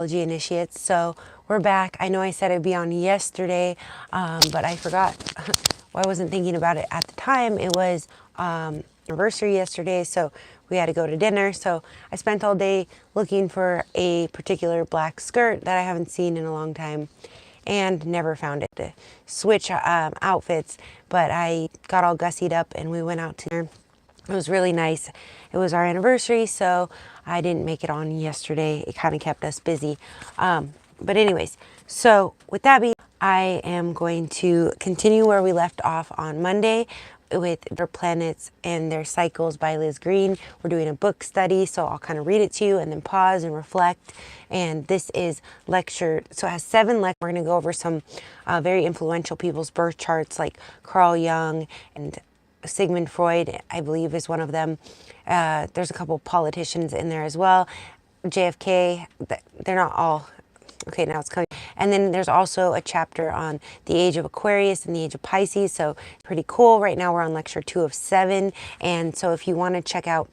Astrology initiates. So we're back. I know I said I'd be on yesterday, but I forgot. Well, I wasn't thinking about it at the time. It was anniversary yesterday, so we had to go to dinner. So I spent all day looking for a particular black skirt that I haven't seen in a long time and never found it to switch outfits, but I got all gussied up and we went out to dinner. It was really nice. It was our anniversary, so I didn't make it on yesterday. It kind of kept us busy. But anyways, so with that being, I am going to continue where we left off on Monday with Their Planets and Their Cycles by Liz Green. We're doing a book study, so I'll kind of read it to you and then pause and reflect. And this is lecture, so it has 7 lectures. We're going to go over some very influential people's birth charts like Carl Jung and Sigmund Freud, I believe, is one of them. There's a couple politicians in there as well. JFK, they're not all. Okay, now it's coming. And then there's also a chapter on the age of Aquarius and the age of Pisces. So pretty cool. Right now we're on lecture 2 of 7. And so if you want to check out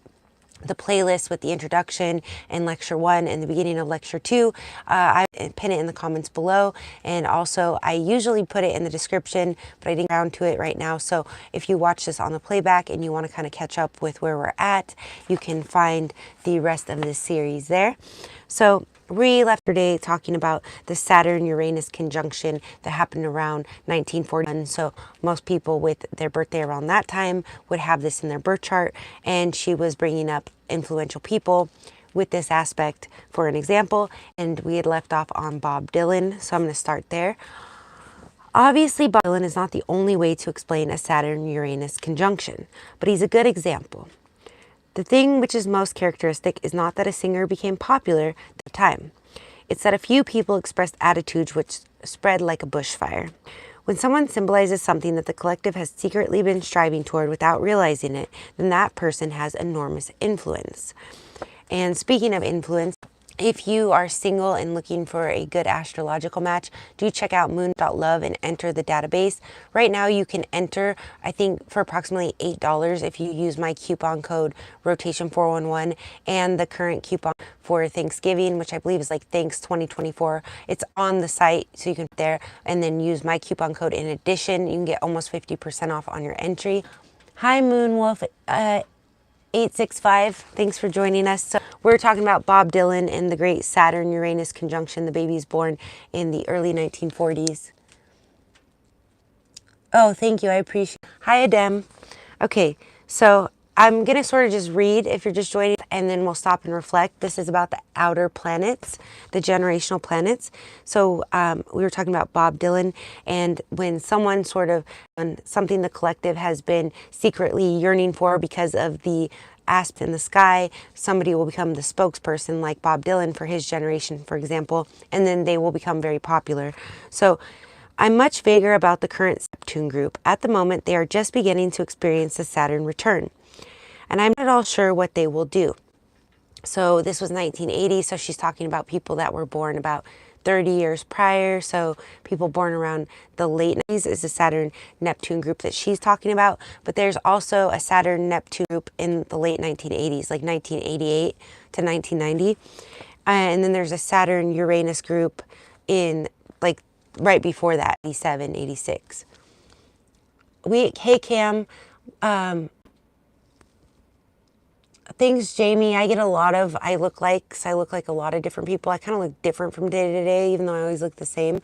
the playlist with the introduction and lecture 1 and the beginning of lecture 2, I pin it in the comments below. And also I usually put it in the description, but I didn't get around to it right now. So if you watch this on the playback and you want to kind of catch up with where we're at, you can find the rest of this series there. So we left today talking about the Saturn-Uranus conjunction that happened around 1941. So most people with their birthday around that time would have this in their birth chart. And she was bringing up influential people with this aspect for an example. And we had left off on Bob Dylan. So I'm going to start there. Obviously, Bob Dylan is not the only way to explain a Saturn-Uranus conjunction, but he's a good example. The thing which is most characteristic is not that a singer became popular at the time. It's that a few people expressed attitudes which spread like a bushfire. When someone symbolizes something that the collective has secretly been striving toward without realizing it, then that person has enormous influence. And speaking of influence, if you are single and looking for a good astrological match, do check out moonmatch.love and enter the database. Right now you can enter, I think, for approximately $8 if you use my coupon code rotation411 and the current coupon for Thanksgiving, which I believe is like Thanks 2024. It's on the site, so you can there and then use my coupon code. In addition, you can get almost 50% off on your entry. Hi Moonwolf 865, thanks for joining us. So we're talking about Bob Dylan and the great Saturn-Uranus conjunction. The baby's born in the early 1940s. Oh, thank you. I appreciate it. Hi, Adem. Okay, so I'm going to sort of just read if you're just joining, and then we'll stop and reflect. This is about the outer planets, the generational planets. So we were talking about Bob Dylan, and when someone sort of, something the collective has been secretly yearning for because of the asp in the sky, somebody will become the spokesperson like Bob Dylan for his generation, for example, and then they will become very popular. So I'm much vaguer about the current Neptune group. At the moment, they are just beginning to experience the Saturn return, and I'm not at all sure what they will do. So this was 1980, so she's talking about people that were born about 30 years prior. So people born around the late 90s is the Saturn-Neptune group that she's talking about. But there's also a Saturn-Neptune group in the late 1980s, like 1988 to 1990. And then there's a Saturn-Uranus group in like right before that, 87, 86. Hey Cam, thanks, Jamie. I get a lot of I look like a lot of different people. I kind of look different from day to day, even though I always look the same.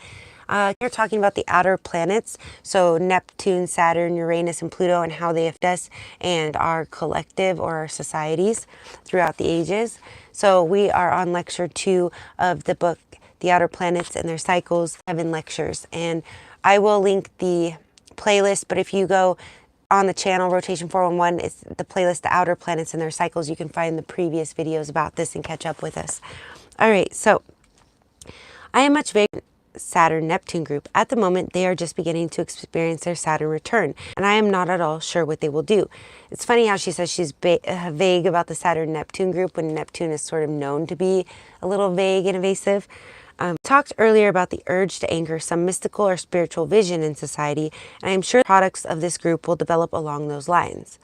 You're talking about the outer planets, so Neptune, Saturn, Uranus, and Pluto, and how they affect us and our collective or our societies throughout the ages. So we are on lecture 2 of the book, The Outer Planets and Their Cycles, 7 lectures. And I will link the playlist, but if you go on the channel, Rotation 411, it's the playlist, The Outer Planets and Their Cycles. You can find the previous videos about this and catch up with us. All right, so I am much vaguer Saturn-Neptune group. At the moment, they are just beginning to experience their Saturn return, and I am not at all sure what they will do. It's funny how she says she's vague about the Saturn-Neptune group when Neptune is sort of known to be a little vague and evasive. Talked earlier about the urge to anchor some mystical or spiritual vision in society, and I am sure products of this group will develop along those lines.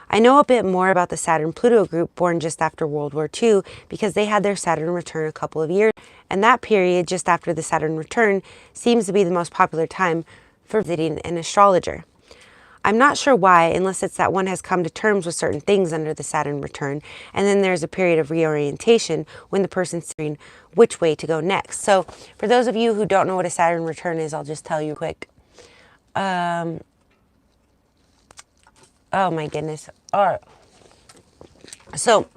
I know a bit more about the Saturn-Pluto group born just after World War II because they had their Saturn return a couple of years, and that period just after the Saturn return seems to be the most popular time for visiting an astrologer. I'm not sure why, unless it's that one has come to terms with certain things under the Saturn return, and then there's a period of reorientation when the person's considering which way to go next. So for those of you who don't know what a Saturn return is, I'll just tell you quick. Oh my goodness. All right. So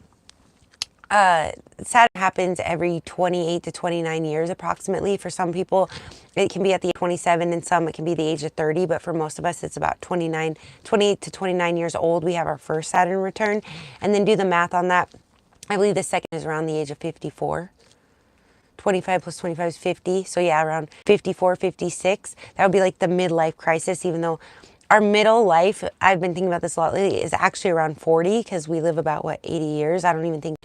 Saturn happens every 28 to 29 years approximately. For some people, it can be at the age of 27, and some it can be the age of 30, but for most of us, it's about 28 to 29 years old. We have our first Saturn return, and then do the math on that. I believe the second is around the age of 54. 25 plus 25 is 50. So yeah, around 54, 56. That would be like the midlife crisis, even though our middle life, I've been thinking about this a lot lately, is actually around 40 because we live about, what, 80 years? I don't even think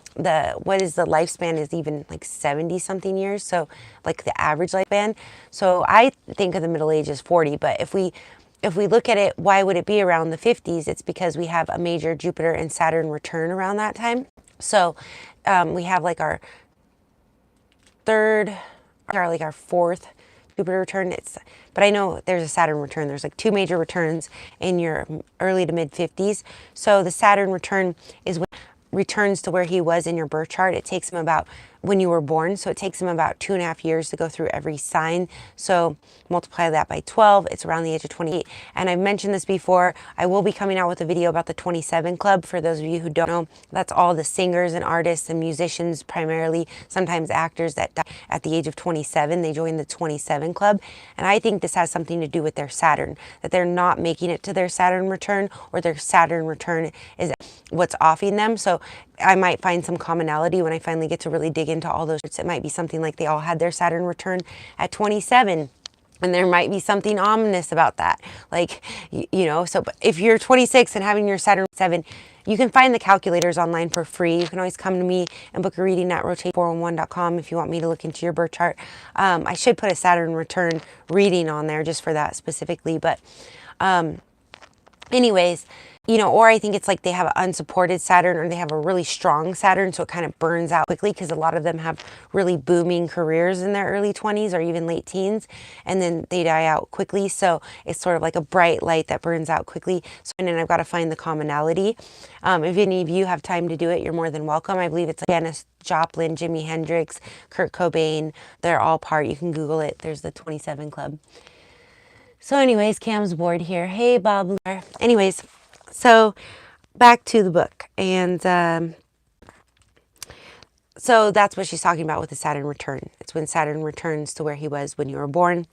what is the lifespan is even like 70 something years. So like the average lifespan. So I think of the middle age as 40, but if we look at it, why would it be around the 50s? It's because we have a major Jupiter and Saturn return around that time. So we have like our fourth Jupiter return. But I know there's a Saturn return. There's like two major returns in your early to mid 50s. So the Saturn return is when returns to where he was in your birth chart. It takes him about when you were born. So it takes him about 2.5 years to go through every sign. So multiply that by 12, it's around the age of 28. And I've mentioned this before, I will be coming out with a video about the 27 Club. For those of you who don't know, that's all the singers and artists and musicians, primarily, sometimes actors that die at the age of 27. They join the 27 Club. And I think this has something to do with their Saturn, that they're not making it to their Saturn return, or their Saturn return is what's offing them. So I might find some commonality when I finally get to really dig into all those. It might be something like they all had their Saturn return at 27. And there might be something ominous about that. Like, you know, so if you're 26 and having your Saturn 7, you can find the calculators online for free. You can always come to me and book a reading at rotate411.com if you want me to look into your birth chart. I should put a Saturn return reading on there just for that specifically. But anyways, you know, or I think it's like they have an unsupported Saturn, or they have a really strong Saturn, so it kind of burns out quickly, because a lot of them have really booming careers in their early 20s or even late teens, and then they die out quickly. So it's sort of like a bright light that burns out quickly. So, and then I've got to find the commonality. If any of you have time to do it, you're more than welcome. I believe it's like Janis Joplin, Jimi Hendrix, Kurt Cobain. They're all part. You can Google it. There's the 27 Club. So anyways, Cam's bored here. Hey, Bob. Anyways, so back to the book. And so that's what she's talking about with the Saturn return. It's when Saturn returns to where he was when you were born,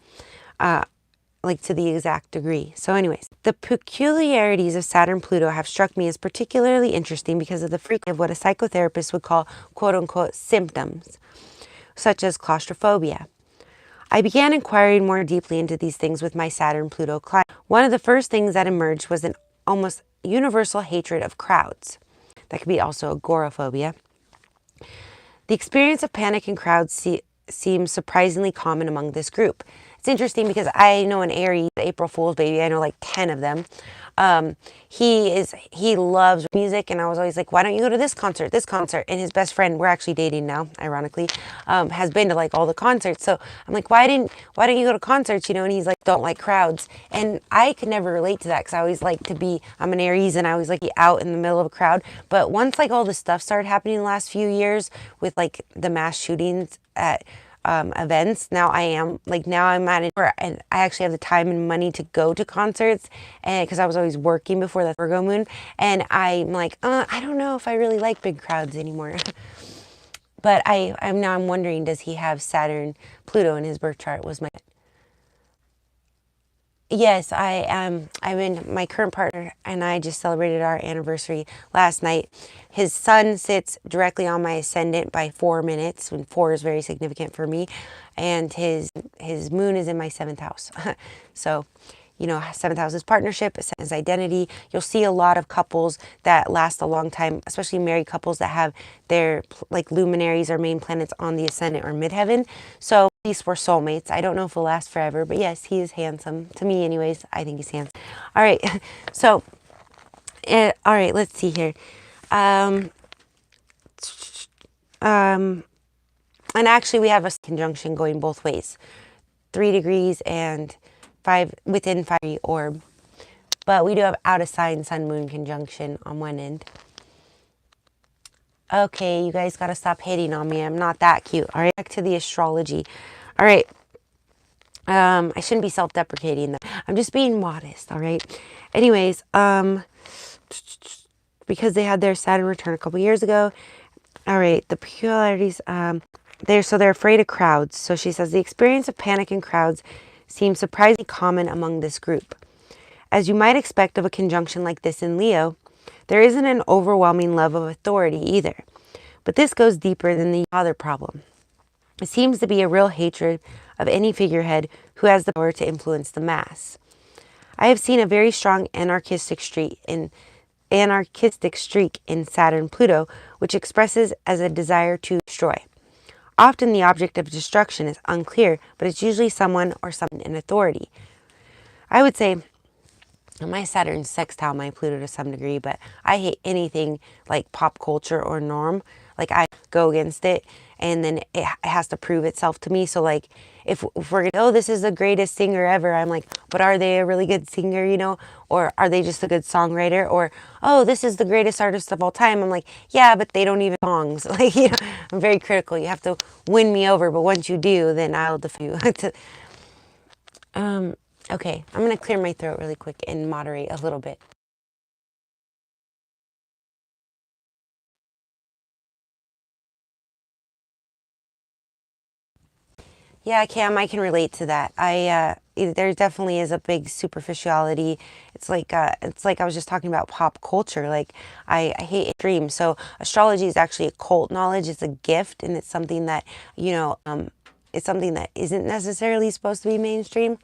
like to the exact degree. So anyways, the peculiarities of Saturn-Pluto have struck me as particularly interesting because of the frequency of what a psychotherapist would call quote-unquote symptoms, such as claustrophobia. I began inquiring more deeply into these things with my Saturn-Pluto client. One of the first things that emerged was an almost universal hatred of crowds. That could be also agoraphobia. The experience of panic in crowds seems surprisingly common among this group. It's interesting because I know an Aries, April Fool's baby, I know like 10 of them. He loves music, and I was always like, why don't you go to this concert? And his best friend, we're actually dating now, ironically, has been to like all the concerts. So I'm like, why don't you go to concerts? You know, and he's like, don't like crowds. And I could never relate to that, because I always like to be, I'm an Aries, and I always like to be out in the middle of a crowd. But once like all this stuff started happening in the last few years with like the mass shootings at events, now I'm at it, and I actually have the time and money to go to concerts, and because I was always working before the Virgo moon, and I'm like, I don't know if I really like big crowds anymore. But I'm wondering, does he have Saturn Pluto in his birth chart? Was my Yes, my current partner and I just celebrated our anniversary last night. His sun sits directly on my ascendant by 4 minutes, and 4 is very significant for me. And his moon is in my 7th house. So, you know, 7th house is partnership, is identity. You'll see a lot of couples that last a long time, especially married couples that have their like luminaries or main planets on the ascendant or midheaven. So at least we're soulmates. I don't know if we'll last forever, but yes, he is handsome. To me anyways, I think he's handsome. All right, so All right, let's see here. Um, and actually, we have a conjunction going both ways, 3 degrees and 5 within 5 orb. But we do have out of sign sun moon conjunction on one end. Okay, you guys got to stop hating on me. I'm not that cute. All right, back to the astrology. All right. I shouldn't be self-deprecating though. I'm just being modest, all right? Anyways, because they had their Saturn return a couple years ago. All right, the peculiarities, they're afraid of crowds. So she says the experience of panic in crowds seems surprisingly common among this group. As you might expect of a conjunction like this in Leo, there isn't an overwhelming love of authority either. But this goes deeper than the other problem. It seems to be a real hatred of any figurehead who has the power to influence the mass. I have seen a very strong anarchistic streak in Saturn Pluto, which expresses as a desire to destroy. Often the object of destruction is unclear, but it's usually someone or something in authority. I would say my Saturn sextile my Pluto to some degree, but I hate anything like pop culture or norm. Like I go against it, and then it has to prove itself to me. So like if we're oh, this is the greatest singer ever, I'm like, but are they a really good singer, you know? Or are they just a good songwriter? Or oh, this is the greatest artist of all time. I'm like, yeah, but they don't even songs. Like, you know, I'm very critical. You have to win me over, but once you do, then I'll defeat you. Okay, I'm going to clear my throat really quick and moderate a little bit. Yeah, Cam, I can relate to that. There definitely is a big superficiality. It's like I was just talking about pop culture. Like I hate extreme. So astrology is actually a cult knowledge. It's a gift, and it's something that it's something that isn't necessarily supposed to be mainstream.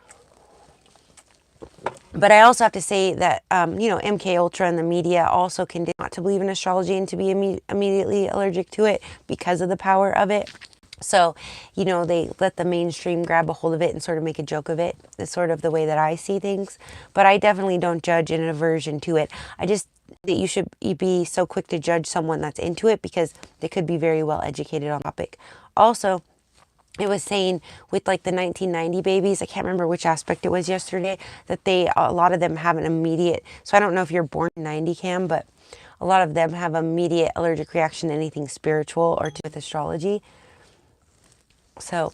But I also have to say that, MK Ultra and the media also condemn not to believe in astrology and to be immediately allergic to it because of the power of it. So, they let the mainstream grab a hold of it and sort of make a joke of it. It's sort of the way that I see things. But I definitely don't judge an aversion to it. I just that you should be so quick to judge someone that's into it because they could be very well educated on the topic. Also, it was saying with like the 1990 babies, I can't remember which aspect it was yesterday, that a lot of them have an immediate, so I don't know if you're born in 90, Cam, but a lot of them have immediate allergic reaction to anything spiritual or to with astrology. So,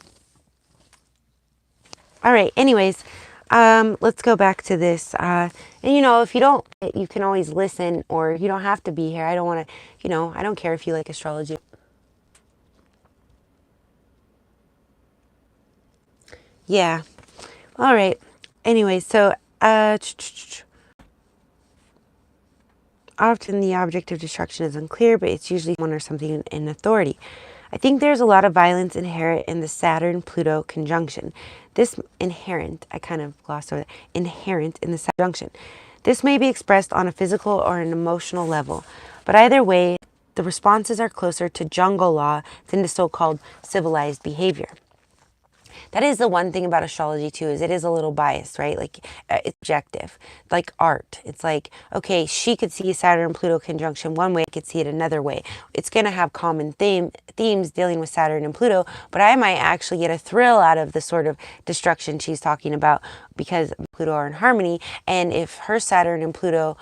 all right, anyways, let's go back to this. And if you don't, you can always listen, or you don't have to be here. I don't want to, I don't care if you like astrology. Yeah. All right. Anyway, so often the object of destruction is unclear, but it's usually one or something in authority. I think there's a lot of violence inherent in the Saturn-Pluto conjunction. This inherent, I kind of glossed over that, inherent in the conjunction. This may be expressed on a physical or an emotional level, but either way, the responses are closer to jungle law than to so-called civilized behavior. That is the one thing about astrology too, is it is a little biased, right? Like it's objective, like art. It's like, okay, she could see Saturn Pluto conjunction one way, I could see it another way. It's going to have common themes dealing with Saturn and Pluto, but I might actually get a thrill out of the sort of destruction she's talking about because Pluto are in harmony. And if her Saturn and Pluto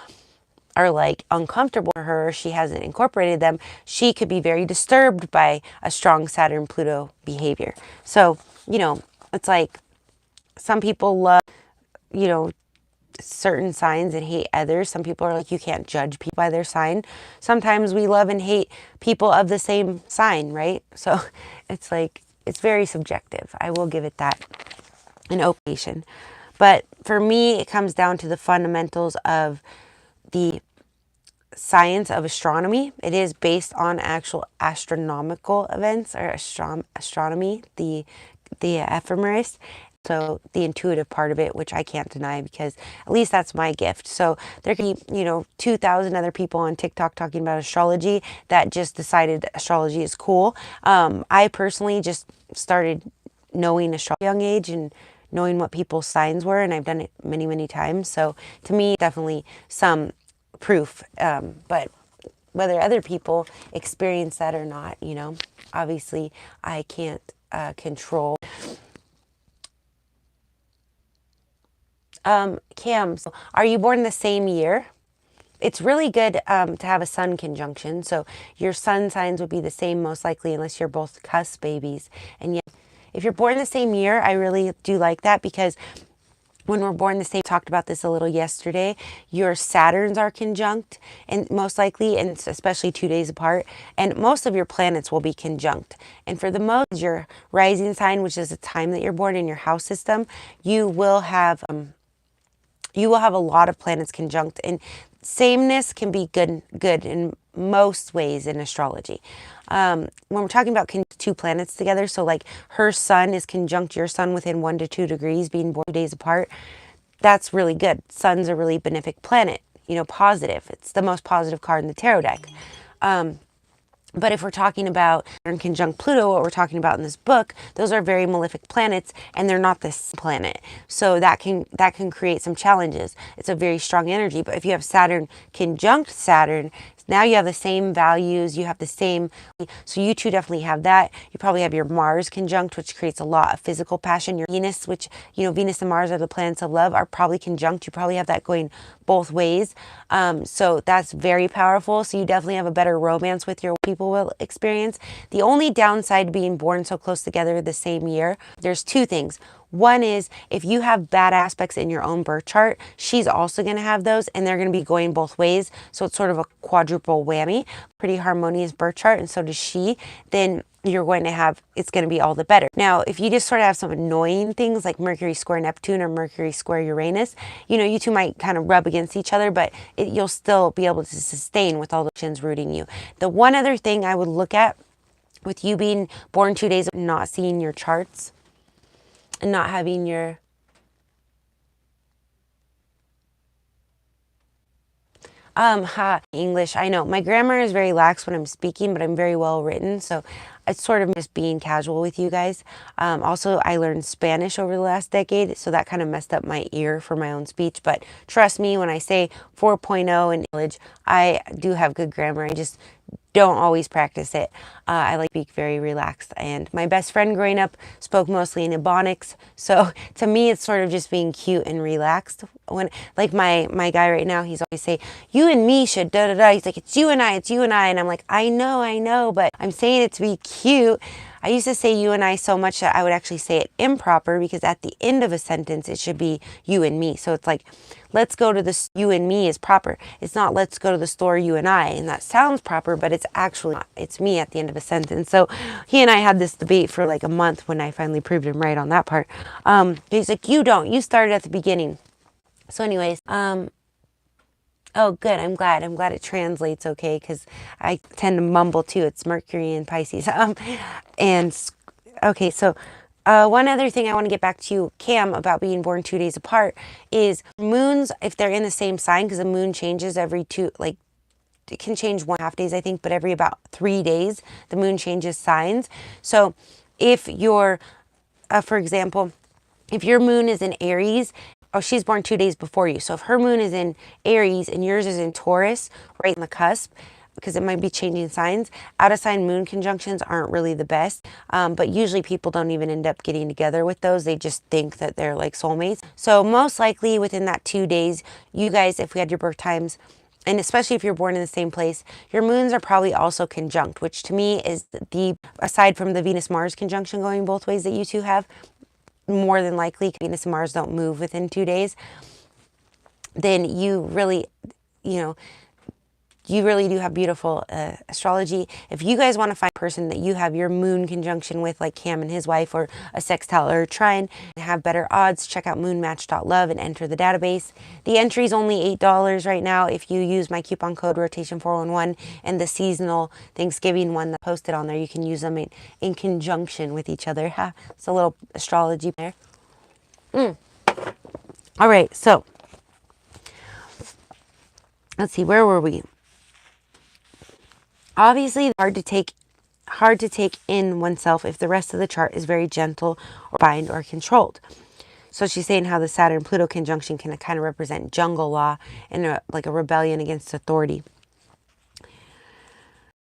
are like uncomfortable for her, she hasn't incorporated them, she could be very disturbed by a strong Saturn Pluto behavior. So, it's like some people love, certain signs and hate others. Some people are like, you can't judge people by their sign. Sometimes we love and hate people of the same sign, right? So it's like, it's very subjective. I will give it that, an opinion. But for me, it comes down to the fundamentals of the science of astronomy. It is based on actual astronomical events, or astronomy, the ephemeris. So the intuitive part of it, which I can't deny because at least that's my gift. So there can be, 2,000 other people on TikTok talking about astrology that just decided astrology is cool. I personally just started knowing astrology at a young age and knowing what people's signs were, and I've done it many, many times. So to me, definitely some proof. But whether other people experience that or not, obviously I can't control. Cam, so are you born the same year? It's really good to have a sun conjunction. So your sun signs would be the same most likely unless you're both cusp babies. And yet, if you're born the same year, I really do like that because when we're born the same, talked about this a little yesterday, your Saturns are conjunct and most likely, and especially 2 days apart, and most of your planets will be conjunct. And for the most, your rising sign, which is the time that you're born in your house system, you will have a lot of planets conjunct, and sameness can be good in most ways in astrology. When we're talking about two planets together, so like her sun is conjunct your sun within 1 to 2 degrees, being born 2 days apart, that's really good. Sun's a really benefic planet, positive. It's the most positive card in the tarot deck. But if we're talking about Saturn conjunct Pluto, what we're talking about in this book, those are very malefic planets, and they're not this planet. So that can create some challenges. It's a very strong energy. But if you have Saturn conjunct Saturn, now you have the same values, you have the same, so you two definitely have that. You probably have your Mars conjunct, which creates a lot of physical passion. Your Venus, which, Venus and Mars are the planets of love, are probably conjunct. You probably have that going both ways. So that's very powerful. So you definitely have a better romance with your people will experience. The only downside to being born so close together the same year, there's two things. One is if you have bad aspects in your own birth chart, she's also going to have those, and they're going to be going both ways. So it's sort of a quadruple whammy, pretty harmonious birth chart, and so does she. Then you're going to have, it's going to be all the better. Now, if you just sort of have some annoying things like Mercury square Neptune or Mercury square Uranus, you two might kind of rub against each other, but you'll still be able to sustain with all the shins rooting you. The one other thing I would look at with you being born 2 days, not seeing your charts, and not having your English. I know my grammar is very lax when I'm speaking, but I'm very well written, so it's sort of just being casual with you guys. Also, I learned Spanish over the last decade, so that kind of messed up my ear for my own speech. But trust me, when I say 4.0 in English, I do have good grammar. I just don't always practice it. I like to speak very relaxed, and my best friend growing up spoke mostly in Ebonics, so to me it's sort of just being cute and relaxed. When like my guy right now, he's always say, you and me should da da da. He's like, it's you and I, and I'm like, I know, but I'm saying it to be cute. I used to say you and I so much that I would actually say it improper, because at the end of a sentence it should be you and me. So it's like, let's go to the, you and me is proper. It's not let's go to the store, you and I. And that sounds proper, but it's actually not. It's me at the end of a sentence. So he and I had this debate for like a month when I finally proved him right on that part. He's like, you don't. You started at the beginning. So anyways, oh, good. I'm glad it translates okay, because I tend to mumble too. It's Mercury and Pisces. And okay, so one other thing I want to get back to you, Cam, about being born 2 days apart is moons, if they're in the same sign, because the moon changes every it can change 1.5 days, I think, but every about 3 days, the moon changes signs. So if you're, for example, if your moon is in Aries, oh, she's born 2 days before you. So if her moon is in Aries and yours is in Taurus, right in the cusp, because it might be changing signs, out of sign moon conjunctions aren't really the best. But usually people don't even end up getting together with those. They just think that they're like soulmates. So most likely within that 2 days, you guys, if we had your birth times, and especially if you're born in the same place, your moons are probably also conjunct, which to me is aside from the Venus-Mars conjunction going both ways that you two have, more than likely, Venus and Mars don't move within 2 days, then you really, you really do have beautiful astrology. If you guys want to find a person that you have your moon conjunction with, like Cam and his wife, or a sextile or a trine, and have better odds, check out moonmatch.love and enter the database. The entry is only $8 right now if you use my coupon code rotation411, and the seasonal Thanksgiving one that posted on there, you can use them in conjunction with each other. It's a little astrology there. All right, so let's see, where were we? Obviously, hard to take in oneself if the rest of the chart is very gentle or bind or controlled. So she's saying how the Saturn-Pluto conjunction can kind of represent jungle law and like a rebellion against authority.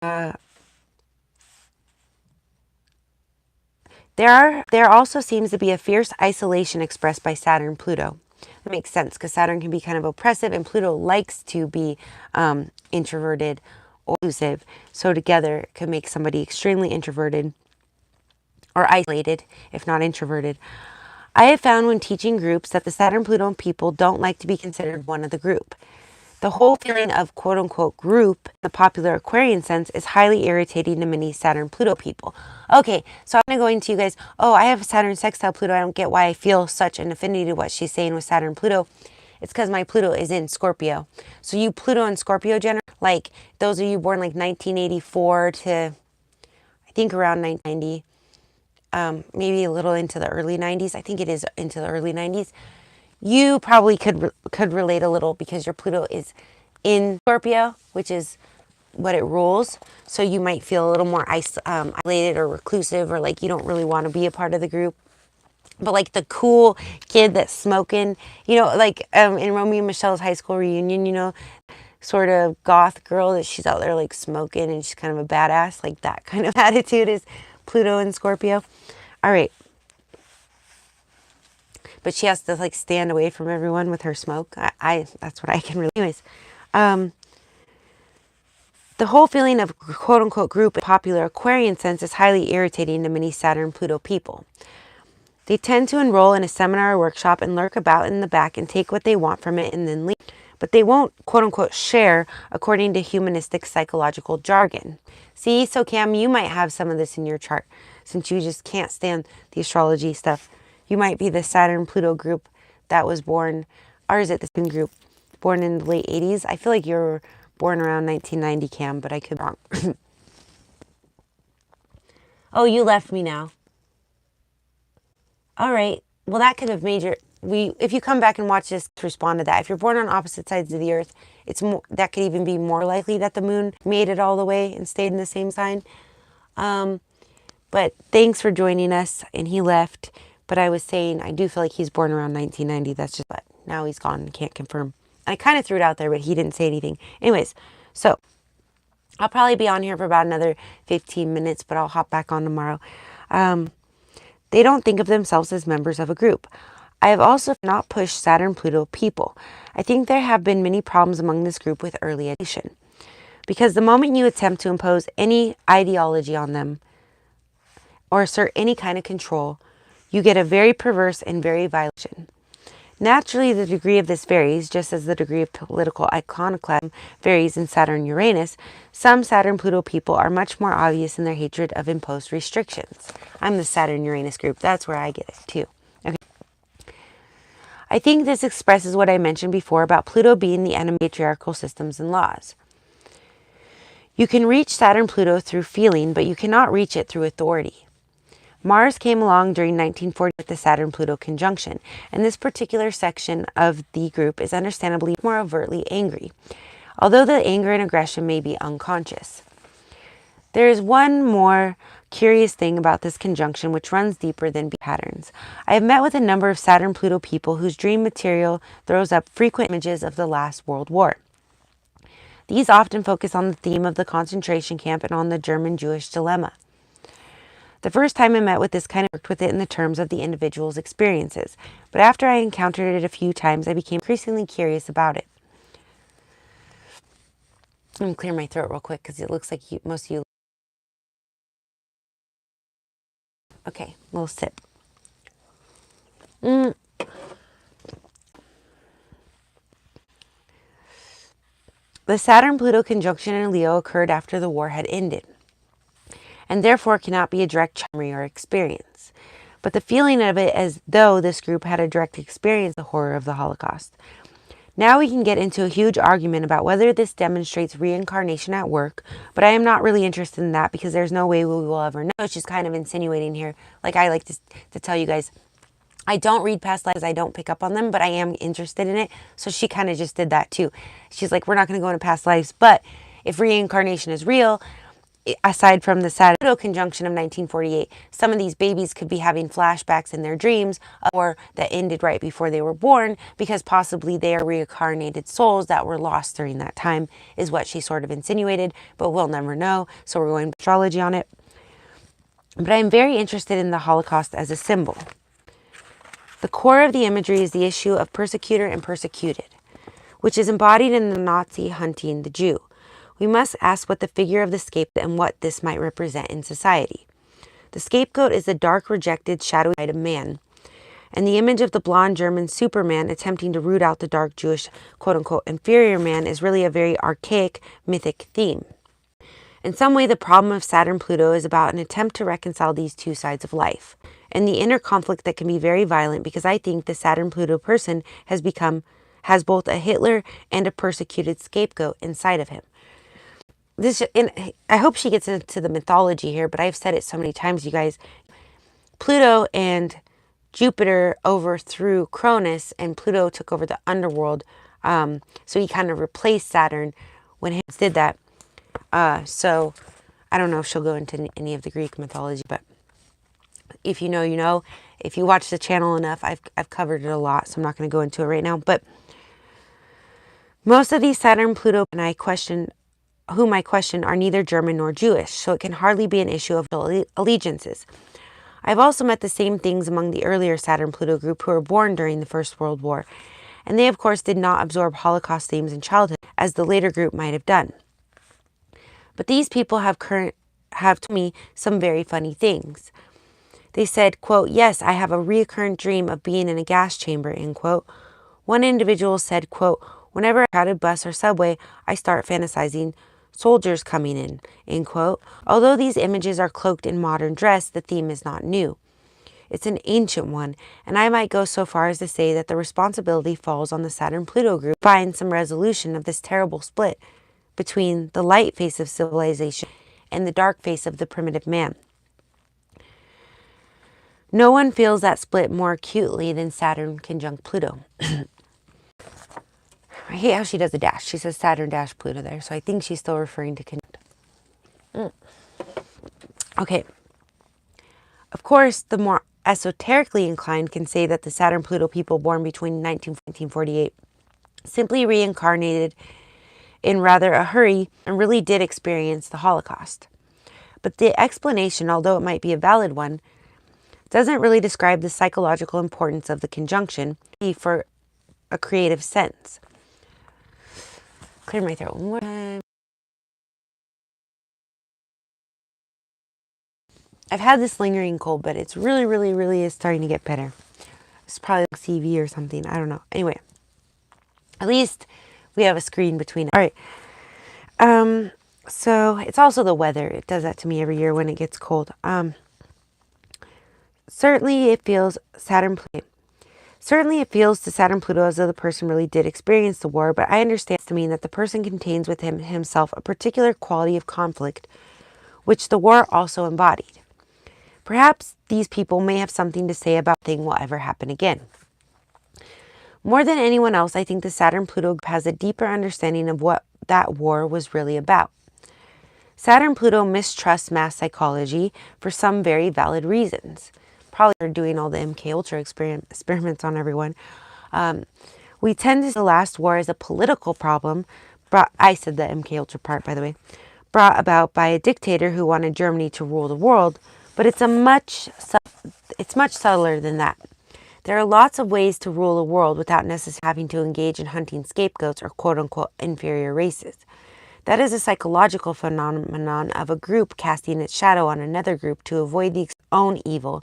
There also seems to be a fierce isolation expressed by Saturn-Pluto. That makes sense because Saturn can be kind of oppressive and Pluto likes to be introverted or elusive. So together it can make somebody extremely introverted or isolated, if not introverted. I have found when teaching groups that the Saturn-Pluto people don't like to be considered one of the group. The whole feeling of quote-unquote group, in the popular Aquarian sense, is highly irritating to many Saturn-Pluto people. Okay, so I'm going to go into you guys, oh, I have Saturn sextile Pluto. I don't get why I feel such an affinity to what she's saying with Saturn-Pluto. It's because my Pluto is in Scorpio. So you Pluto and Scorpio like those of you born like 1984 to, I think around 1990, maybe a little into the early 90s. I think it is into the early 90s. You probably could relate a little because your Pluto is in Scorpio, which is what it rules. So you might feel a little more isolated or reclusive, or like you don't really want to be a part of the group. But like the cool kid that's smoking, you know, like in Romeo and Michelle's high school reunion, you know, sort of goth girl that she's out there like smoking and she's kind of a badass. Like that kind of attitude is Pluto and Scorpio. All right. But she has to like stand away from everyone with her smoke. That's what I can really. Anyways, the whole feeling of quote unquote group in popular Aquarian sense is highly irritating to many Saturn Pluto people. They tend to enroll in a seminar or workshop and lurk about in the back and take what they want from it and then leave. But they won't quote unquote share according to humanistic psychological jargon. See, so Cam, you might have some of this in your chart since you just can't stand the astrology stuff. You might be the Saturn-Pluto group that was born, or is it the same group, born in the late 80s? I feel like you're born around 1990, Cam, but I could be wrong. Oh, you left me now. All right. Well, that could have made if you come back and watch this, respond to that. If you're born on opposite sides of the earth, that could even be more likely that the moon made it all the way and stayed in the same sign. But thanks for joining us. And he left. But I was saying, I do feel like he's born around 1990. That's just what. Now he's gone. Can't confirm. I kind of threw it out there, but he didn't say anything. Anyways, so I'll probably be on here for about another 15 minutes, but I'll hop back on tomorrow. They don't think of themselves as members of a group. I have also not pushed Saturn-Pluto people. I think there have been many problems among this group with early education. Because the moment you attempt to impose any ideology on them or assert any kind of control, you get a very perverse and very violation. Naturally, the degree of this varies, just as the degree of political iconoclasm varies in Saturn-Uranus. Some Saturn-Pluto people are much more obvious in their hatred of imposed restrictions. I'm the Saturn-Uranus group. That's where I get it, too. Okay. I think this expresses what I mentioned before about Pluto being the enemy of patriarchal systems and laws. You can reach Saturn-Pluto through feeling, but you cannot reach it through authority. Mars came along during 1940 with the Saturn-Pluto conjunction, and this particular section of the group is understandably more overtly angry, although the anger and aggression may be unconscious. There is one more curious thing about this conjunction which runs deeper than patterns. I have met with a number of Saturn-Pluto people whose dream material throws up frequent images of the last World War. These often focus on the theme of the concentration camp and on the German-Jewish dilemma. The first time I met with this kind of worked with it in the terms of the individual's experiences, but after I encountered it a few times, I became increasingly curious about it. I'm going to clear my throat real quick because it looks like most of you. Okay, a little sip. The Saturn-Pluto conjunction in Leo occurred after the war had ended, and therefore cannot be a direct memory or experience. But the feeling of it as though this group had a direct experience of the horror of the Holocaust. Now we can get into a huge argument about whether this demonstrates reincarnation at work, but I am not really interested in that because there's no way we will ever know. She's kind of insinuating here, like I like to tell you guys, I don't read past lives, I don't pick up on them, but I am interested in it. So she kind of just did that too. She's like, we're not going to go into past lives, but if reincarnation is real, aside from the Saturn-Pluto conjunction of 1948, some of these babies could be having flashbacks in their dreams or that ended right before they were born because possibly they are reincarnated souls that were lost during that time, is what she sort of insinuated, but we'll never know, so we're going astrology on it. But I'm very interested in the Holocaust as a symbol. The core of the imagery is the issue of persecutor and persecuted, which is embodied in the Nazi hunting the Jew. We must ask what the figure of the scapegoat and what this might represent in society. The scapegoat is the dark, rejected, shadowy side of man, and the image of the blonde German Superman attempting to root out the dark Jewish quote-unquote inferior man is really a very archaic, mythic theme. In some way, the problem of Saturn-Pluto is about an attempt to reconcile these two sides of life, and the inner conflict that can be very violent because I think the Saturn-Pluto person has both a Hitler and a persecuted scapegoat inside of him. I hope she gets into the mythology here, but I've said it so many times, you guys. Pluto and Jupiter overthrew Cronus, and Pluto took over the underworld. So he kind of replaced Saturn when he did that. So I don't know if she'll go into any of the Greek mythology, but if you know, you know. If you watch the channel enough, I've covered it a lot, so I'm not going to go into it right now. But most of these Saturn-Pluto, and I question are neither German nor Jewish, so it can hardly be an issue of allegiances. I've also met the same things among the earlier Saturn-Pluto group who were born during the First World War, and they of course did not absorb Holocaust themes in childhood as the later group might have done. But these people have told me some very funny things. They said, quote, "Yes, I have a recurrent dream of being in a gas chamber," end quote. One individual said, quote, "Whenever a crowded bus or subway, I start fantasizing soldiers coming in," end quote. Although these images are cloaked in modern dress, the theme is not new. It's an ancient one, and I might go so far as to say that the responsibility falls on the Saturn-Pluto group to find some resolution of this terrible split between the light face of civilization and the dark face of the primitive man. No one feels that split more acutely than Saturn conjunct Pluto. I hate how she does a dash. She says Saturn dash Pluto there, so I think she's still referring to conjunct. Okay. Of course, the more esoterically inclined can say that the Saturn-Pluto people born between 1948 simply reincarnated in rather a hurry and really did experience the Holocaust. But the explanation, although it might be a valid one, doesn't really describe the psychological importance of the conjunction for a creative sense. Clear my throat one more time. I've had this lingering cold, but it's really is starting to get better. It's probably like CV or something. I don't know. Anyway, at least we have a screen between. All right. So it's also the weather. It does that to me every year when it gets cold. Certainly it feels to Saturn-Pluto as though the person really did experience the war, but I understand to mean that the person contains within himself a particular quality of conflict, which the war also embodied. Perhaps these people may have something to say about the thing will ever happen again. More than anyone else, I think the Saturn-Pluto has a deeper understanding of what that war was really about. Saturn-Pluto mistrusts mass psychology for some very valid reasons. Probably they're doing all the MK Ultra experiments on everyone. We tend to see the last war as a political problem. I said the MK Ultra part, by the way. Brought about by a dictator who wanted Germany to rule the world, but it's much subtler than that. There are lots of ways to rule a world without necessarily having to engage in hunting scapegoats or quote-unquote inferior races. That is a psychological phenomenon of a group casting its shadow on another group to avoid its own evil,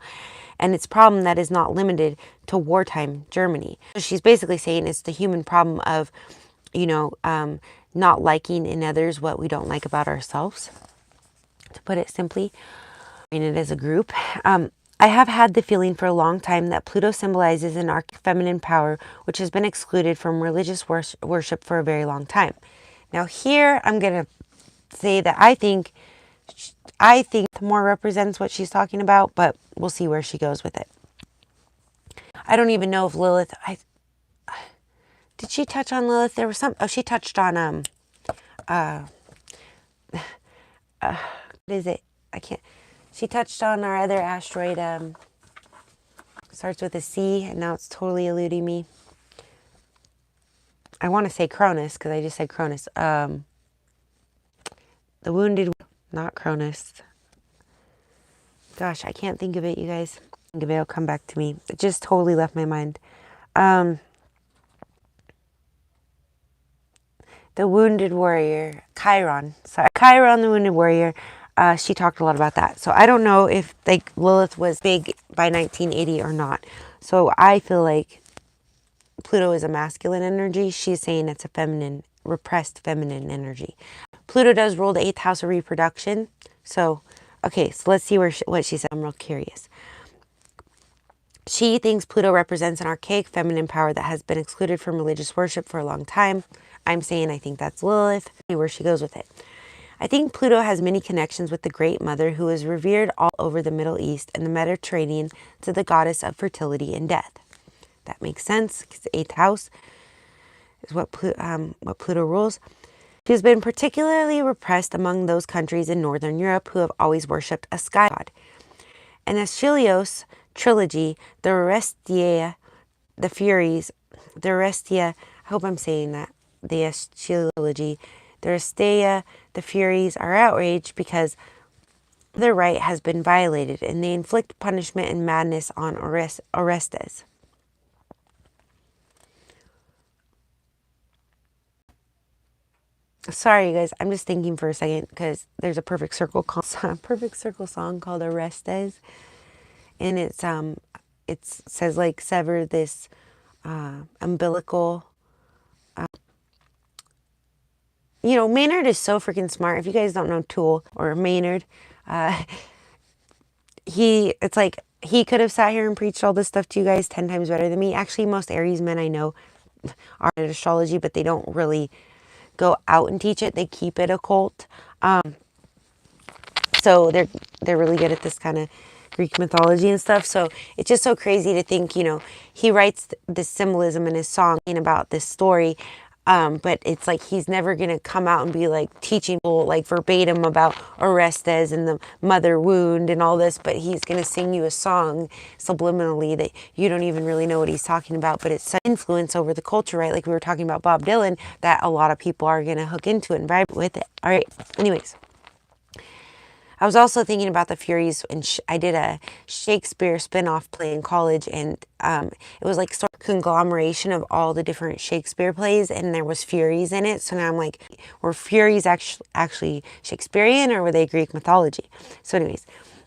and its problem that is not limited to wartime Germany. So she's basically saying it's the human problem of, not liking in others what we don't like about ourselves, to put it simply. It as a group. I have had the feeling for a long time that Pluto symbolizes an archetype feminine power which has been excluded from religious worship for a very long time. Now here I'm going to say that I think more represents what she's talking about, but we'll see where she goes with it. I don't even know if Lilith, did she touch on Lilith? There was she touched on What is it? I can't. She touched on our other asteroid. Starts with a C, and now it's totally eluding me. I want to say Cronus because I just said Cronus. The wounded, not Cronus. Gosh, I can't think of it, you guys. Think of it, it'll come back to me. It just totally left my mind. The Wounded Warrior, Chiron. Sorry, Chiron, the Wounded Warrior. She talked a lot about that. So I don't know if like Lilith was big by 1980 or not. So I feel like Pluto is a masculine energy. She's saying it's a feminine, repressed feminine energy. Pluto does rule the 8th house of reproduction. So, okay, so let's see what she said. I'm real curious. She thinks Pluto represents an archaic feminine power that has been excluded from religious worship for a long time. I'm saying I think that's Lilith. See where she goes with it. I think Pluto has many connections with the Great Mother, who is revered all over the Middle East and the Mediterranean to the goddess of fertility and death. That makes sense because the 8th house is what Pluto rules. She has been particularly repressed among those countries in Northern Europe who have always worshipped a sky god. In Astrology trilogy, the Orestia, the Furies, the Orestia, I hope I'm saying that, the Astrology, the Orestia, the Furies are outraged because their right has been violated, and they inflict punishment and madness on Orestes. Sorry, you guys. I'm just thinking for a second because there's a perfect circle song called Orestes, and it says like sever this umbilical. You know, Maynard is so freaking smart. If you guys don't know Tool or Maynard, it's like he could have sat here and preached all this stuff to you guys 10 times better than me. Actually, most Aries men I know are in astrology, but they don't really go out and teach it. They keep it occult. So they're really good at this kind of Greek mythology and stuff. So it's just so crazy to think, you know, he writes this symbolism in his song about this story. But it's like he's never going to come out and be like teaching people like verbatim about Orestes and the mother wound and all this. But he's going to sing you a song subliminally that you don't even really know what he's talking about. But it's such influence over the culture, right? Like we were talking about Bob Dylan, that a lot of people are going to hook into it and vibe with it. All right. Anyways. I was also thinking about the Furies, and I did a Shakespeare spin-off play in college, and it was like sort of conglomeration of all the different Shakespeare plays, and there was Furies in it. So now I'm like, were Furies actually Shakespearean, or were they Greek mythology? So anyways,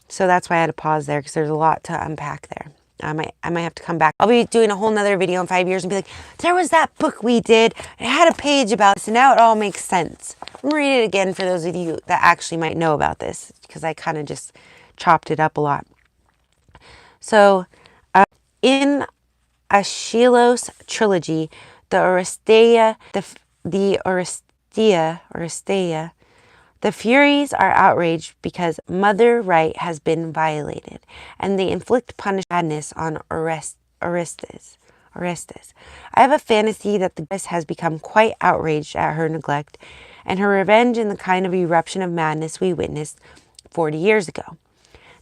so that's why I had to pause there because there's a lot to unpack there. I might have to come back. I'll be doing a whole nother video in 5 years and be like, there was that book we did. It had a page about this, and now it all makes sense. I'm gonna read it again for those of you that actually might know about this, because I kind of just chopped it up a lot. So in Aeschylus trilogy, the Orestia, the Furies are outraged because mother right has been violated, and they inflict punishment on Orestes. I have a fantasy that the goddess has become quite outraged at her neglect and her revenge in the kind of eruption of madness we witnessed 40 years ago.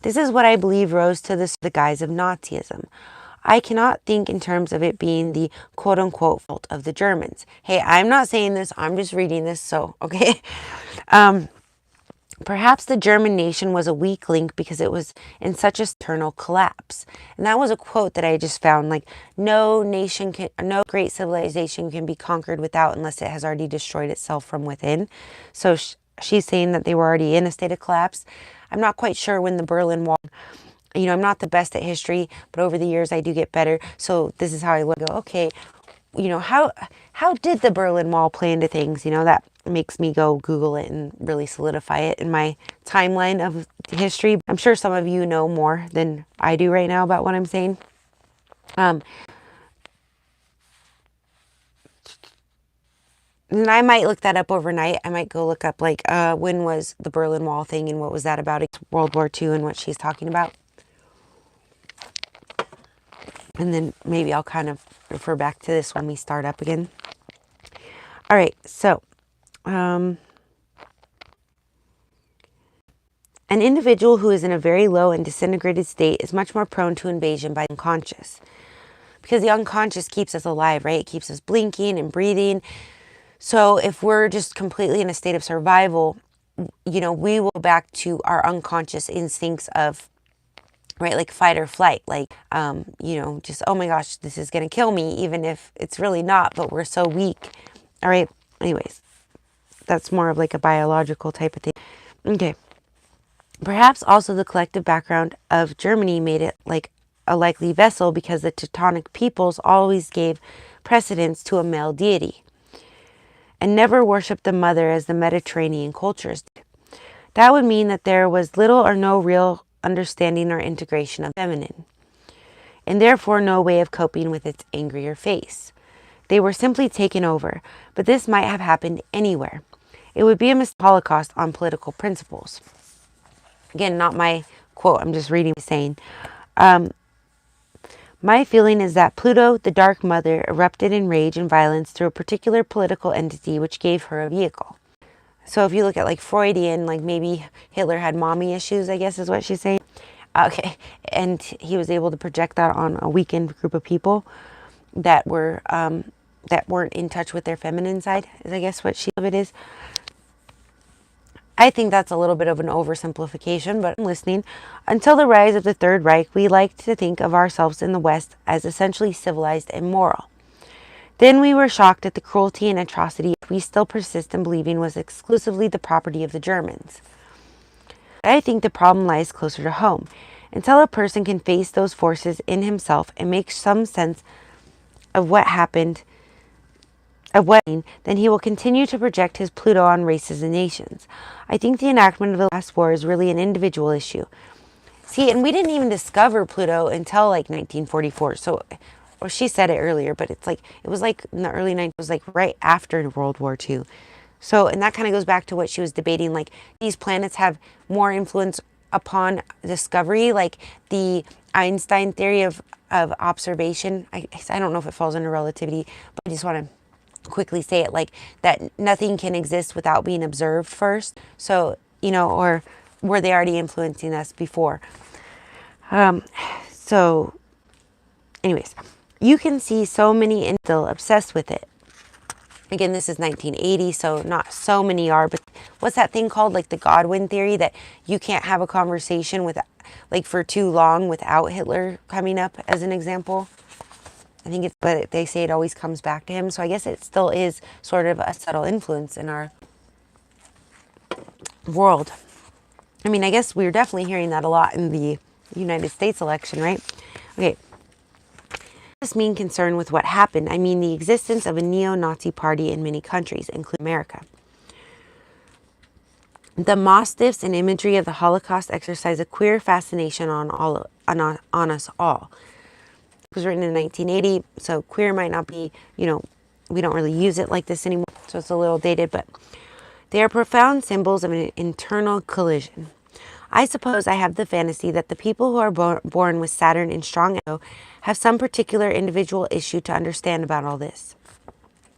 This is what I believe rose to the guise of Nazism. I cannot think in terms of it being the quote-unquote fault of the Germans. Hey, I'm not saying this, I'm just reading this, so, okay. Perhaps the German nation was a weak link because it was in such a eternal collapse. And that was a quote that I just found, like, no great civilization can be conquered without unless it has already destroyed itself from within. So she's saying that they were already in a state of collapse. I'm not quite sure when the Berlin Wall, you know, I'm not the best at history, but over the years I do get better. So this is how I look, go, okay, you know, how did the Berlin Wall play into things? You know, that makes me go Google it and really solidify it in my timeline of history. I'm sure some of you know more than I do right now about what I'm saying. And I might look that up overnight. I might go look up like when was the Berlin Wall thing and what was that about? It's World War II and what she's talking about. And then maybe I'll kind of refer back to this when we start up again. All right, so An individual who is in a very low and disintegrated state is much more prone to invasion by the unconscious, because the unconscious keeps us alive, right? It keeps us blinking and breathing. So if we're just completely in a state of survival, we will go back to our unconscious instincts of, right, like fight or flight, like, just, oh my gosh, this is going to kill me, even if it's really not, but we're so weak. All right. Anyways, that's more of like a biological type of thing. Okay. Perhaps also the collective background of Germany made it like a likely vessel, because the Teutonic peoples always gave precedence to a male deity and never worshipped the mother as the Mediterranean cultures did. That would mean that there was little or no real understanding or integration of feminine, and therefore no way of coping with its angrier face. They were simply taken over, but this might have happened anywhere. It would be a holocaust on political principles. Again, not my quote, I'm just reading, saying, my feeling is that Pluto, the Dark Mother, erupted in rage and violence through a particular political entity which gave her a vehicle. So if you look at like Freudian, like maybe Hitler had mommy issues, I guess is what she's saying. Okay, and he was able to project that on a weakened group of people that were that weren't in touch with their feminine side, is I guess what it is. I think that's a little bit of an oversimplification, but I'm listening. Until the rise of the Third Reich, we liked to think of ourselves in the West as essentially civilized and moral. Then we were shocked at the cruelty and atrocity we still persist in believing was exclusively the property of the Germans. I think the problem lies closer to home. Until a person can face those forces in himself and make some sense of what happened, then he will continue to project his Pluto on races and nations. I think the enactment of the last war is really an individual issue. See, and we didn't even discover Pluto until like 1944. So, or she said it earlier, but it's like, it was like in the early 90s, it was like right after World War II. So, and that kind of goes back to what she was debating, like these planets have more influence upon discovery, like the Einstein theory of observation. I don't know if it falls under relativity, but I just want to quickly say it, like that nothing can exist without being observed first. So, or were they already influencing us before? So anyways, you can see so many and still obsessed with it. Again, this is 1980, so not so many are, but what's that thing called? Like the Godwin theory, that you can't have a conversation with, like, for too long without Hitler coming up as an example. I think it's, but they say it always comes back to him. So I guess it still is sort of a subtle influence in our world. I mean, I guess we're definitely hearing that a lot in the United States election, right? Okay. This mean concern with what happened, I mean the existence of a neo-Nazi party in many countries, including America. The motifs and imagery of the Holocaust exercise a queer fascination on us all. It was written in 1980, so queer might not be, we don't really use it like this anymore, so it's a little dated, but they are profound symbols of an internal collision. I suppose I have the fantasy that the people who are born with Saturn in strong ego have some particular individual issue to understand about all this,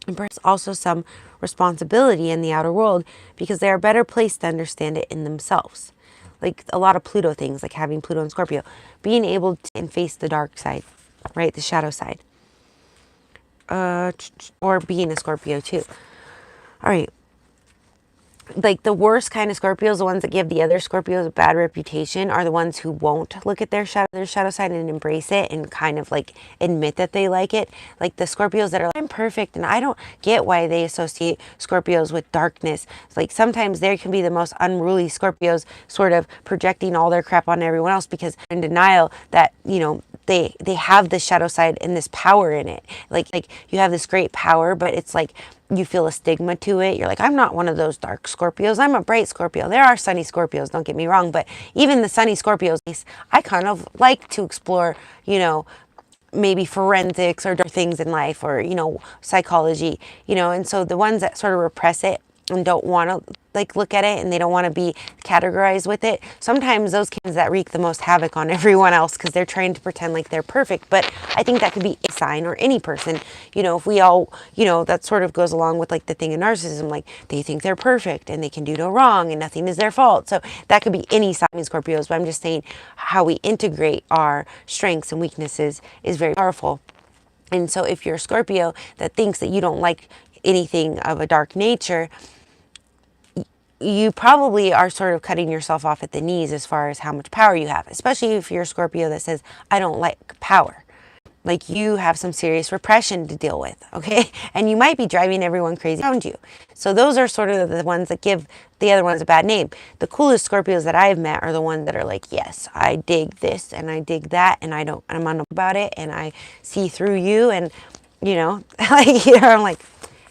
and perhaps also some responsibility in the outer world, because they are better placed to understand it in themselves. Like a lot of Pluto things, like having Pluto in Scorpio, being able to face the dark side, right, the shadow side, or being a Scorpio too. All right. Like the worst kind of Scorpios, the ones that give the other Scorpios a bad reputation, are the ones who won't look at their shadow side and embrace it and kind of like admit that they like it. Like the Scorpios that are like, I'm perfect, and I don't get why they associate Scorpios with darkness. It's like sometimes there can be the most unruly Scorpios sort of projecting all their crap on everyone else because they're in denial that, they have the shadow side and this power in it. Like you have this great power, but it's like you feel a stigma to it. You're like, I'm not one of those dark Scorpios. I'm a bright Scorpio. There are sunny Scorpios, don't get me wrong, but even the sunny Scorpios, I kind of like to explore, maybe forensics or things in life, or, psychology, and so the ones that sort of repress it and don't want to like look at it, and they don't want to be categorized with it. Sometimes those kids that wreak the most havoc on everyone else because they're trying to pretend like they're perfect. But I think that could be a sign, or any person, you know, if we all, you know, that sort of goes along with like the thing of narcissism, like they think they're perfect and they can do no wrong and nothing is their fault. So that could be any sign in Scorpios, but I'm just saying how we integrate our strengths and weaknesses is very powerful. And so if you're a Scorpio that thinks that you don't like anything of a dark nature, you probably are sort of cutting yourself off at the knees as far as how much power you have, especially if you're a Scorpio that says, I don't like power. Like, you have some serious repression to deal with, okay? And you might be driving everyone crazy around you. So those are sort of the ones that give the other ones a bad name. The coolest Scorpios that I've met are the ones that are like, yes, I dig this and I dig that, and I'm on about it, and I see through you, and you know, like, you know, I'm like,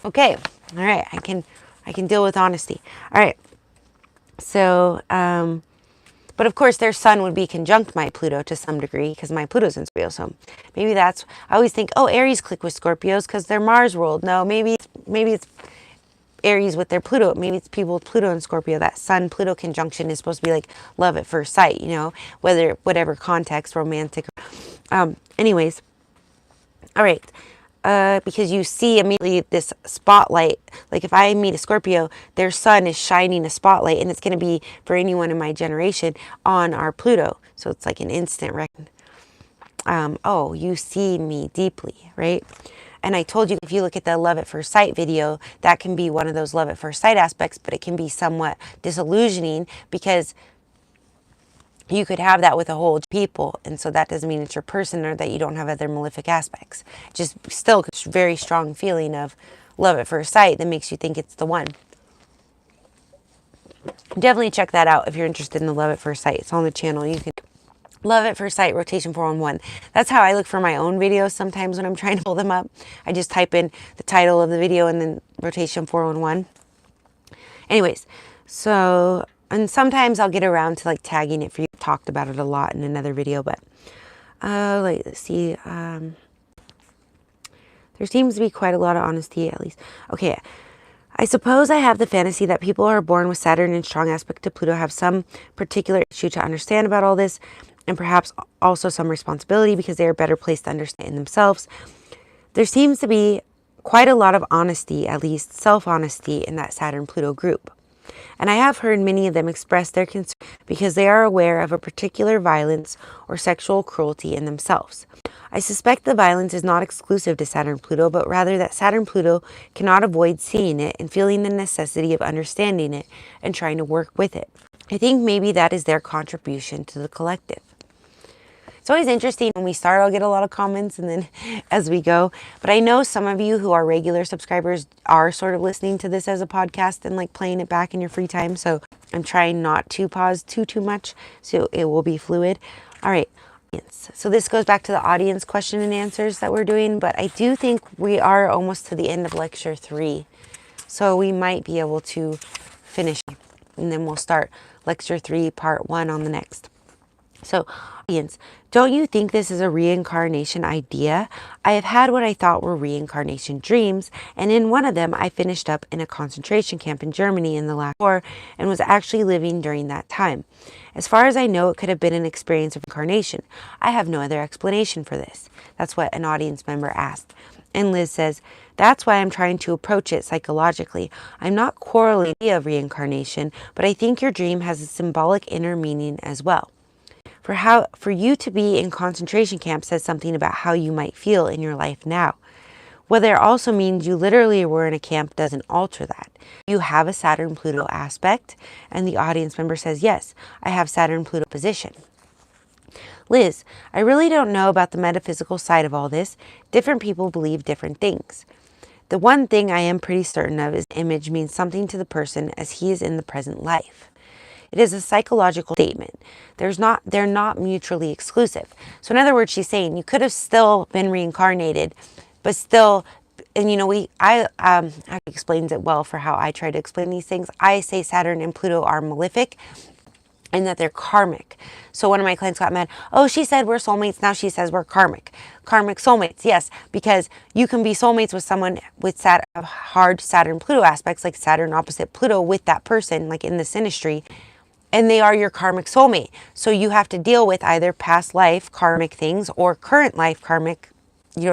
okay, all right, I can deal with honesty. All right. So, but of course their sun would be conjunct my Pluto to some degree because my Pluto's in Scorpio. So maybe that's, I always think, oh, Aries click with Scorpios because they're Mars ruled. No, maybe it's Aries with their Pluto. Maybe it's people with Pluto and Scorpio. That Sun Pluto conjunction is supposed to be like love at first sight, you know, whatever context, romantic. Anyways, all right. Because you see immediately this spotlight. Like if I meet a Scorpio, their sun is shining a spotlight, and it's going to be for anyone in my generation on our Pluto. So it's like an instant recognition. Oh, you see me deeply, right? And I told you, if you look at the love at first sight video, that can be one of those love at first sight aspects, but it can be somewhat disillusioning because you could have that with a whole people, and so that doesn't mean it's your person or that you don't have other malefic aspects. Just still a very strong feeling of love at first sight that makes you think it's the one. Definitely check that out if you're interested in the love at first sight. It's on the channel. You can love at first sight rotation 411. That's how I look for my own videos sometimes when I'm trying to pull them up. I just type in the title of the video and then rotation 411. Anyways, so, and sometimes I'll get around to like tagging it for you. I've talked about it a lot in another video, but let's see. There seems to be quite a lot of honesty, at least. Okay. I suppose I have the fantasy that people who are born with Saturn in strong aspect to Pluto have some particular issue to understand about all this, and perhaps also some responsibility because they are better placed to understand in themselves. There seems to be quite a lot of honesty, at least self-honesty, in that Saturn-Pluto group. And I have heard many of them express their concern because they are aware of a particular violence or sexual cruelty in themselves. I suspect the violence is not exclusive to Saturn-Pluto, but rather that Saturn-Pluto cannot avoid seeing it and feeling the necessity of understanding it and trying to work with it. I think maybe that is their contribution to the collective. It's always interesting when we start, I'll get a lot of comments and then as we go. But I know some of you who are regular subscribers are sort of listening to this as a podcast and like playing it back in your free time. So I'm trying not to pause too much, so it will be fluid. All right. So this goes back to the audience question and answers that we're doing, but I do think we are almost to the end of lecture 3. So we might be able to finish, and then we'll start lecture 3, part 1 on the next. So, audience, don't you think this is a reincarnation idea? I have had what I thought were reincarnation dreams, and in one of them I finished up in a concentration camp in Germany in the last war and was actually living during that time. As far as I know, it could have been an experience of incarnation. I have no other explanation for this. That's what an audience member asked. And Liz says, that's why I'm trying to approach it psychologically. I'm not quarreling with the idea of reincarnation, but I think your dream has a symbolic inner meaning as well. For you to be in concentration camp says something about how you might feel in your life now. Whether it also means you literally were in a camp doesn't alter that. You have a Saturn-Pluto aspect, and the audience member says, yes, I have Saturn-Pluto position. Liz, I really don't know about the metaphysical side of all this. Different people believe different things. The one thing I am pretty certain of is the image means something to the person as he is in the present life. It is a psychological statement. They're not mutually exclusive. So in other words, she's saying you could have still been reincarnated, but still, and you know, I explains it well for how I try to explain these things. I say Saturn and Pluto are malefic, and that they're karmic. So one of my clients got mad. Oh, she said we're soulmates. Now she says we're karmic. Karmic soulmates. Yes, because you can be soulmates with someone with hard Saturn-Pluto aspects, like Saturn opposite Pluto with that person, like in the synastry, and they are your karmic soulmate. So you have to deal with either past life karmic things or current life karmic,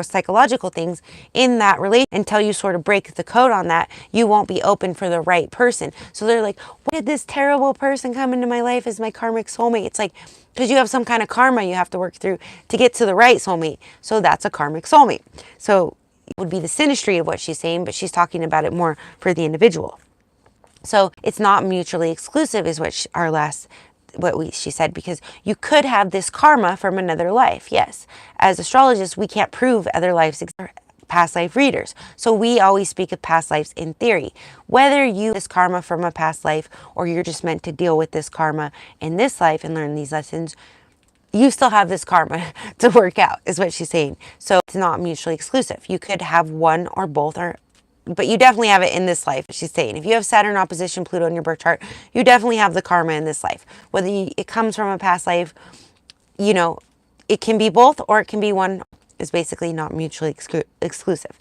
psychological things in that relation. Until you sort of break the code on that, you won't be open for the right person. So they're like, why did this terrible person come into my life as my karmic soulmate? It's like, because you have some kind of karma you have to work through to get to the right soulmate. So that's a karmic soulmate. So it would be the synastry of what she's saying, but she's talking about it more for the individual. So it's not mutually exclusive is what she said, because you could have this karma from another life. Yes. As astrologists, we can't prove other lives, past life readers. So we always speak of past lives in theory. Whether you have this karma from a past life or you're just meant to deal with this karma in this life and learn these lessons, you still have this karma to work out, is what she's saying. So it's not mutually exclusive. You could have one or both, but you definitely have it in this life, she's saying. If you have Saturn opposition Pluto in your birth chart, you definitely have the karma in this life. Whether it comes from a past life, it can be both or it can be one. Is basically not mutually exclusive.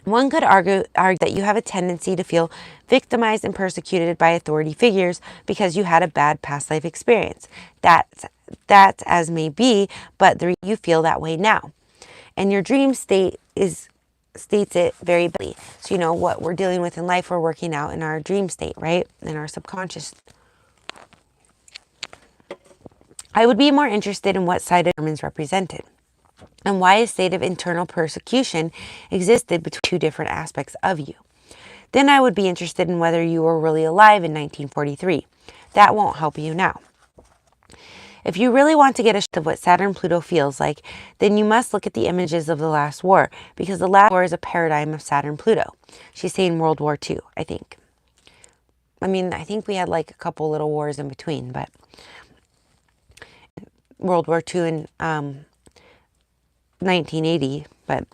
One could argue that you have a tendency to feel victimized and persecuted by authority figures because you had a bad past life experience. That's as may be, but you feel that way now. And your dream state states it very badly. So what we're dealing with in life, we're working out in our dream state, right? In our subconscious. I would be more interested in what side of is represented and why a state of internal persecution existed between two different aspects of you. Then I would be interested in whether you were really alive in 1943. That won't help you now. If you really want to get a sense of what Saturn-Pluto feels like, then you must look at the images of the last war, because the last war is a paradigm of Saturn-Pluto. She's saying World War II, I think. I think we had like a couple little wars in between, but World War II in 1980, but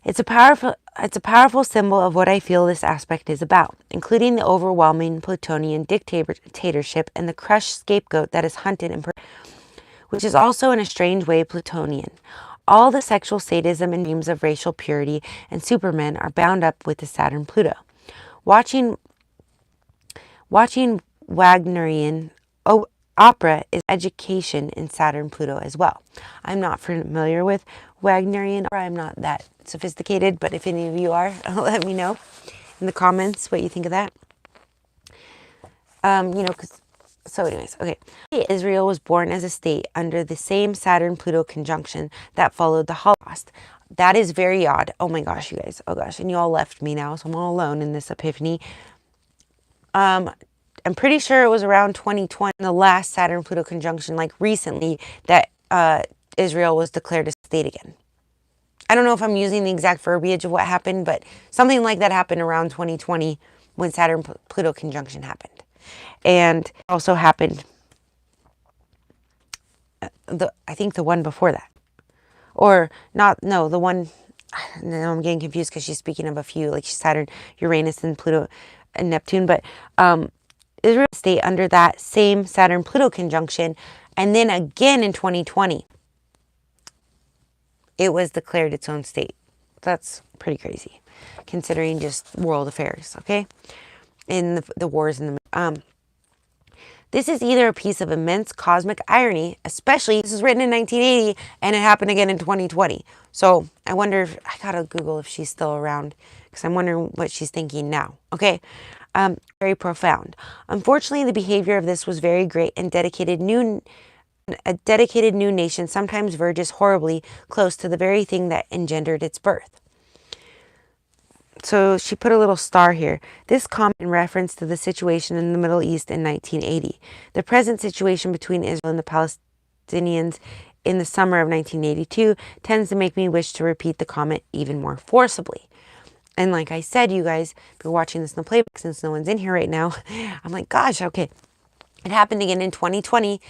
it's a powerful symbol of what I feel this aspect is about, including the overwhelming Plutonian dictatorship and the crushed scapegoat that is hunted and which is also in a strange way Plutonian. All the sexual sadism and dreams of racial purity and supermen are bound up with the Saturn-Pluto. Watching Wagnerian opera is education in Saturn-Pluto as well. I'm not familiar with Wagnerian opera. I'm not that sophisticated, but if any of you are, let me know in the comments what you think of that. So anyways, okay. Israel was born as a state under the same Saturn-Pluto conjunction that followed the Holocaust. That is very odd. Oh my gosh, you guys. Oh gosh. And you all left me now, so I'm all alone in this epiphany. I'm pretty sure it was around 2020, the last Saturn-Pluto conjunction, like recently, that Israel was declared a state again. I don't know if I'm using the exact verbiage of what happened, but something like that happened around 2020 when Saturn-Pluto conjunction happened. And also happened, I think the one before that. Or not, no, the one, now I'm getting confused because she's speaking of a few, like Saturn, Uranus, and Pluto, and Neptune. But Israel stayed under that same Saturn-Pluto conjunction. And then again in 2020, it was declared its own state. That's pretty crazy, considering just world affairs, okay? In the wars in the... This is either a piece of immense cosmic irony, especially this is written in 1980 and it happened again in 2020. So I wonder if, I gotta Google if she's still around because I'm wondering what she's thinking now. Okay. Very profound. Unfortunately, the behavior of this was very great and a dedicated new nation sometimes verges horribly close to the very thing that engendered its birth. So she put a little star here. This comment in reference to the situation in the Middle East in 1980. The present situation between Israel and the Palestinians in the summer of 1982 tends to make me wish to repeat the comment even more forcibly. And like I said, you guys, if you're watching this in the playback, since no one's in here right now, I'm like, gosh, okay. It happened again in 2020.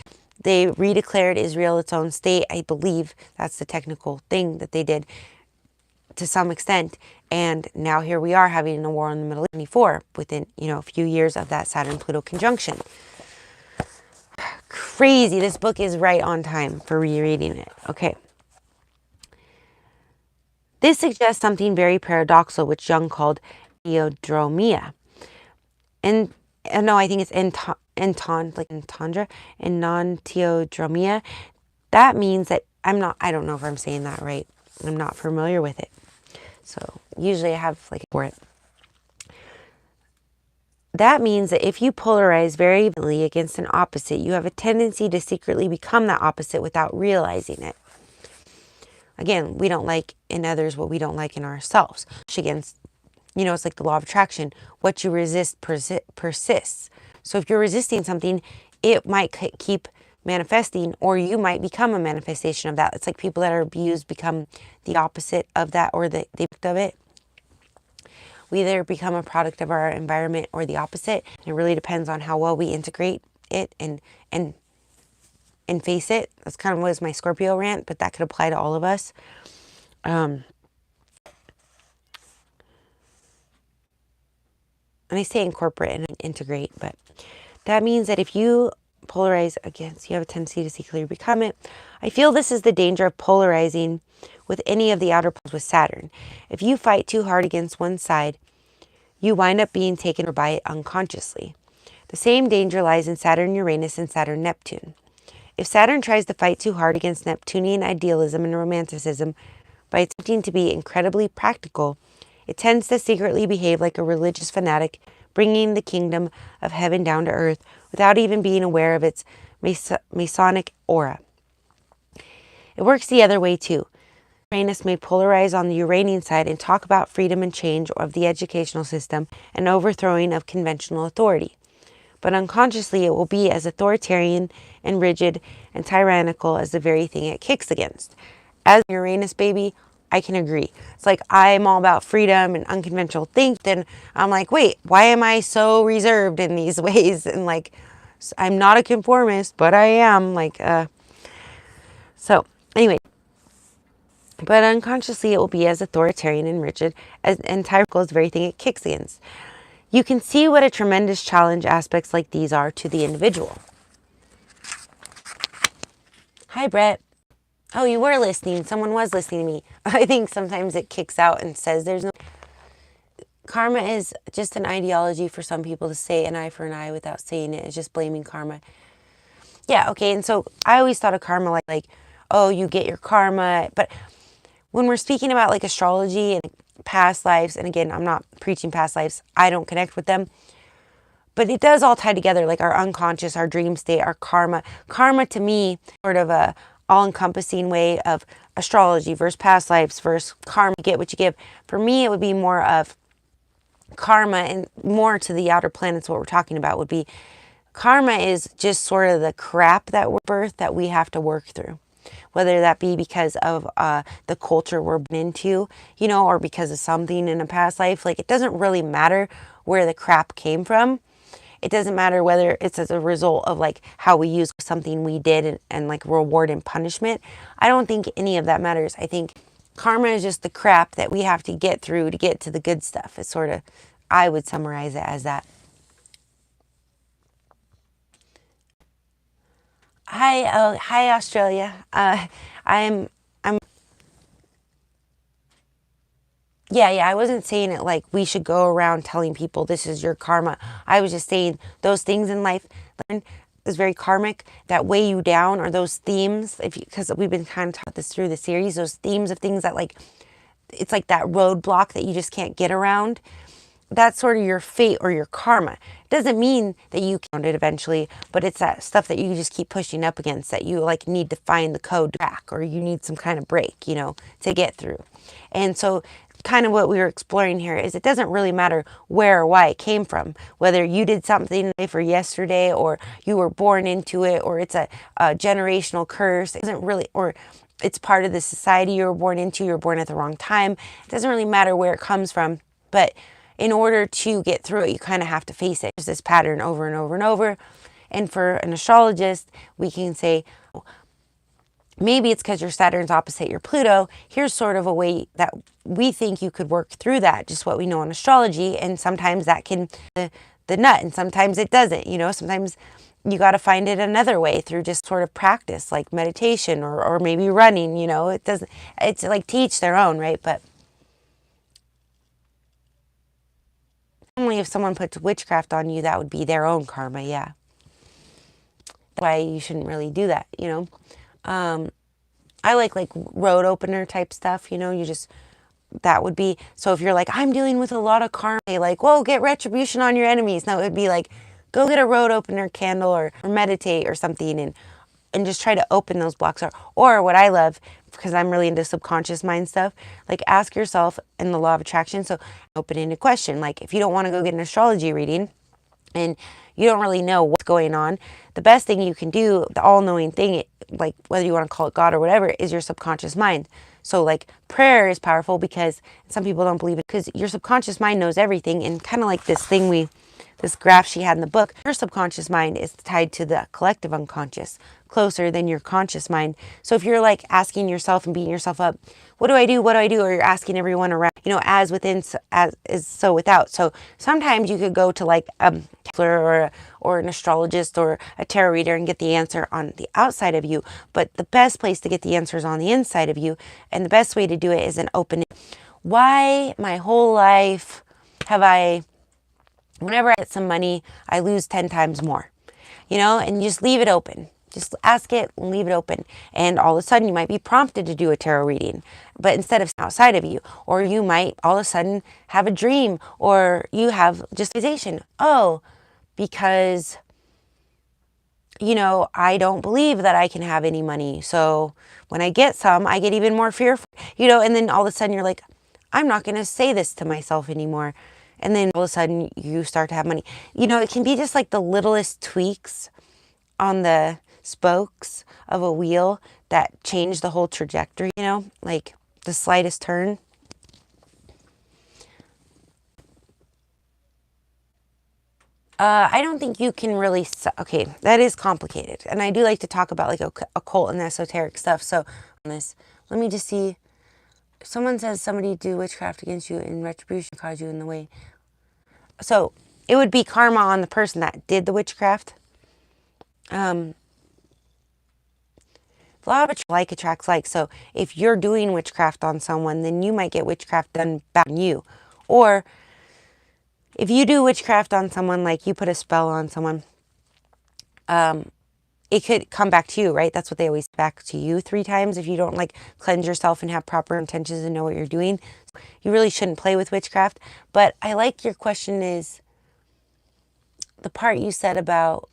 They redeclared Israel its own state. I believe that's the technical thing that they did to some extent. And now here we are having a war in the Middle East within, a few years of that Saturn-Pluto conjunction. crazy. This book is right on time for rereading it. Okay. This suggests something very paradoxical, which Jung called theodromia. And no, I think it's entendre, and non-theodromia. That means that I don't know if I'm saying that right. I'm not familiar with it. So usually I have like for it. That means that if you polarize very violently against an opposite, you have a tendency to secretly become that opposite without realizing it. Again, we don't like in others what we don't like in ourselves. Against, it's like the law of attraction. What you resist persists. So if you're resisting something, it might keep manifesting, or you might become a manifestation of that. It's like people that are abused become the opposite of that, or the effect of it. We either become a product of our environment or the opposite. It really depends on how well we integrate it and face it. That's kind of was my Scorpio rant, but that could apply to all of us. And I say incorporate and integrate, but that means that if you polarize against, you have a tendency to secretly become it. I feel this is the danger of polarizing with any of the outer poles with Saturn. If you fight too hard against one side, you wind up being taken by it unconsciously. The same danger lies in Saturn Uranus and Saturn Neptune. If Saturn tries to fight too hard against Neptunian idealism and romanticism by attempting to be incredibly practical, it tends to secretly behave like a religious fanatic, bringing the kingdom of heaven down to earth without even being aware of its Masonic aura. It works the other way too. Uranus may polarize on the Uranian side and talk about freedom and change of the educational system and overthrowing of conventional authority. But unconsciously it will be as authoritarian and rigid and tyrannical as the very thing it kicks against. As a Uranus baby, I can agree. It's like I'm all about freedom and unconventional things. Then I'm like, wait, why am I so reserved in these ways? And like, I'm not a conformist, but I am. So anyway. But unconsciously, it will be as authoritarian and rigid and tyrannical as the very thing it kicks against. You can see what a tremendous challenge aspects like these are to the individual. Hi, Brett. Oh, you were listening. Someone was listening to me. I think sometimes it kicks out and says there's no... Karma is just an ideology for some people to say an eye for an eye without saying it. It's just blaming karma. Yeah, okay. And so I always thought of karma like, oh, you get your karma. But when we're speaking about like astrology and past lives, and again, I'm not preaching past lives, I don't connect with them, but it does all tie together, like our unconscious, our dream state, our karma. Karma to me, sort of a all-encompassing way of astrology versus past lives versus karma, you get what you give. For me, it would be more of karma, and more to the outer planets, what we're talking about would be karma is just sort of the crap that we're birthed that we have to work through. Whether that be because of the culture we're born into, or because of something in a past life. Like, it doesn't really matter where the crap came from. It doesn't matter whether it's as a result of like how we use something we did and like reward and punishment. I don't think any of that matters. I think karma is just the crap that we have to get through to get to the good stuff. It's sort of, I would summarize it as that. Hi Australia. I'm yeah, I wasn't saying it like we should go around telling people this is your karma. I was just saying those things in life is very karmic that weigh you down, or those themes, because we've been kind of taught this through the series, those themes of things that like, it's like that roadblock that you just can't get around. That's sort of your fate or your karma. It doesn't mean that you count it eventually, but it's that stuff that you just keep pushing up against that you like need to find the code to crack, or you need some kind of break, to get through. And so kind of what we were exploring here is it doesn't really matter where or why it came from, whether you did something for yesterday or you were born into it, or it's a generational curse. It doesn't really, or it's part of the society you were born into, you were born at the wrong time. It doesn't really matter where it comes from, but in order to get through it, you kind of have to face it. There's this pattern over and over and over. And for an astrologist, we can say, maybe it's because your Saturn's opposite your Pluto. Here's sort of a way that we think you could work through that, just what we know in astrology. And sometimes that can the nut, and sometimes it doesn't. Sometimes you got to find it another way through just sort of practice, like meditation or maybe running, you know. It's like to each their own, right? But only if someone puts witchcraft on you, that would be their own karma, yeah. That's why you shouldn't really do that, you know. I like road opener type stuff, you know. That would be, so if you're like, I'm dealing with a lot of karma, like, whoa, get retribution on your enemies. No, it would be like, go get a road opener candle or meditate or something and just try to open those blocks. Or what I love, because I'm really into subconscious mind stuff, like ask yourself in the law of attraction. So opening a question, like if you don't want to go get an astrology reading and you don't really know what's going on, the best thing you can do, the all-knowing thing, like whether you want to call it God or whatever, is your subconscious mind. So like prayer is powerful because some people don't believe it because your subconscious mind knows everything. And kind of like this graph she had in the book, your subconscious mind is tied to the collective unconscious, closer than your conscious mind. So if you're like asking yourself and beating yourself up, what do I do? What do I do? Or you're asking everyone around, you know, as within, as is so without. So sometimes you could go to like a counselor or an astrologist or a tarot reader and get the answer on the outside of you. But the best place to get the answers on the inside of you, and the best way to do it is an open. Why my whole life have whenever I get some money, I lose 10 times more, you know, and you just leave it open. Just ask it and leave it open. And all of a sudden you might be prompted to do a tarot reading, but instead of outside of you, or you might all of a sudden have a dream, or you have just realization. Oh, because, you know, I don't believe that I can have any money. So when I get some, I get even more fearful, you know, and then all of a sudden you're like, I'm not going to say this to myself anymore. And then all of a sudden you start to have money. You know, it can be just like the littlest tweaks on the spokes of a wheel that change the whole trajectory, you know, like the slightest turn. I don't think you can really, okay, that is complicated. And I do like to talk about like occult and esoteric stuff. So on this, let me just see. If someone says somebody do witchcraft against you in retribution, cause you in the way. So it would be karma on the person that did the witchcraft. A lot of like attracts like. So if you're doing witchcraft on someone, then you might get witchcraft done back on you. Or if you do witchcraft on someone, like you put a spell on someone, it could come back to you, right? That's what they always back to you 3 times if you don't like cleanse yourself and have proper intentions and know what you're doing. So you really shouldn't play with witchcraft. But I like your question is the part you said about,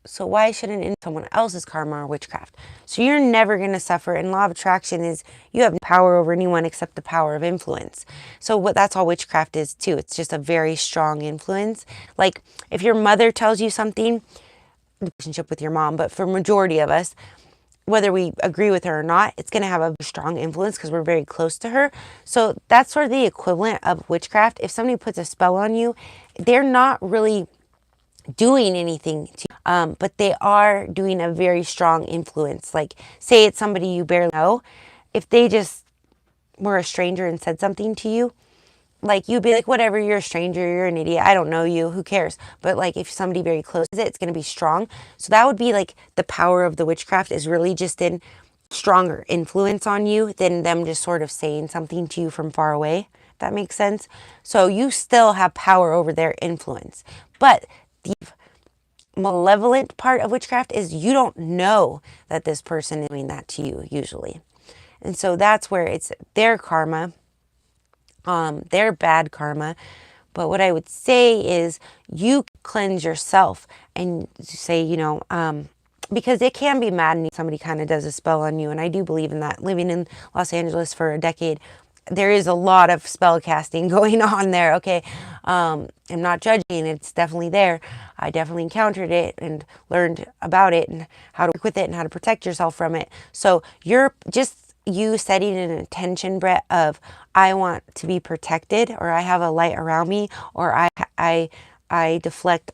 so why shouldn't it someone else's karma or witchcraft? So you're never going to suffer. And law of attraction is you have no power over anyone except the power of influence. So that's all witchcraft is too. It's just a very strong influence. Like if your mother tells you something, relationship with your mom, but for majority of us, whether we agree with her or not, it's going to have a strong influence because we're very close to her. So that's sort of the equivalent of witchcraft. If somebody puts a spell on you, they're not really doing anything to you, but they are doing a very strong influence. Like say it's somebody you barely know, if they just were a stranger and said something to you, like you'd be like, whatever, you're a stranger, you're an idiot, I don't know you, who cares? But like if somebody very close to it, it's going to be strong. So that would be like the power of the witchcraft is really just in stronger influence on you than them just sort of saying something to you from far away. If that makes sense. So you still have power over their influence, but the malevolent part of witchcraft is you don't know that this person is doing that to you usually. And so that's where it's their karma, their bad karma. But what I would say is you cleanse yourself and say, you know, because it can be maddening. Somebody kind of does a spell on you. And I do believe in that. Living in Los Angeles for a decade, there is a lot of spell casting going on there. Okay. I'm not judging. It's definitely there. I definitely encountered it and learned about it and how to work with it and how to protect yourself from it. So you're just you setting an intention, Brett, of I want to be protected, or I have a light around me, or I deflect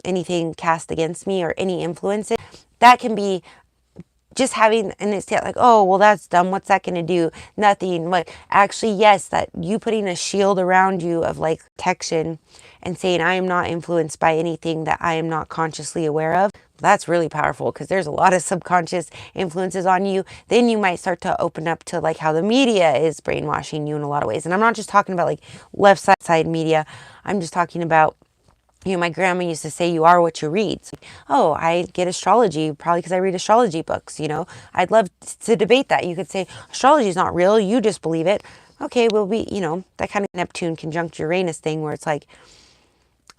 anything cast against me or any influences. That can be just having, and it's like, oh, well, that's dumb. What's that going to do? Nothing. But actually, yes, that you putting a shield around you of like protection and saying, I am not influenced by anything that I am not consciously aware of. That's really powerful because there's a lot of subconscious influences on you. Then you might start to open up to like how the media is brainwashing you in a lot of ways. And I'm not just talking about like left side media. I'm just talking about, my grandma used to say, you are what you read. So, oh, I get astrology probably because I read astrology books. I'd love to debate that. You could say astrology is not real. You just believe it. Okay, well, that kind of Neptune conjunct Uranus thing where it's like,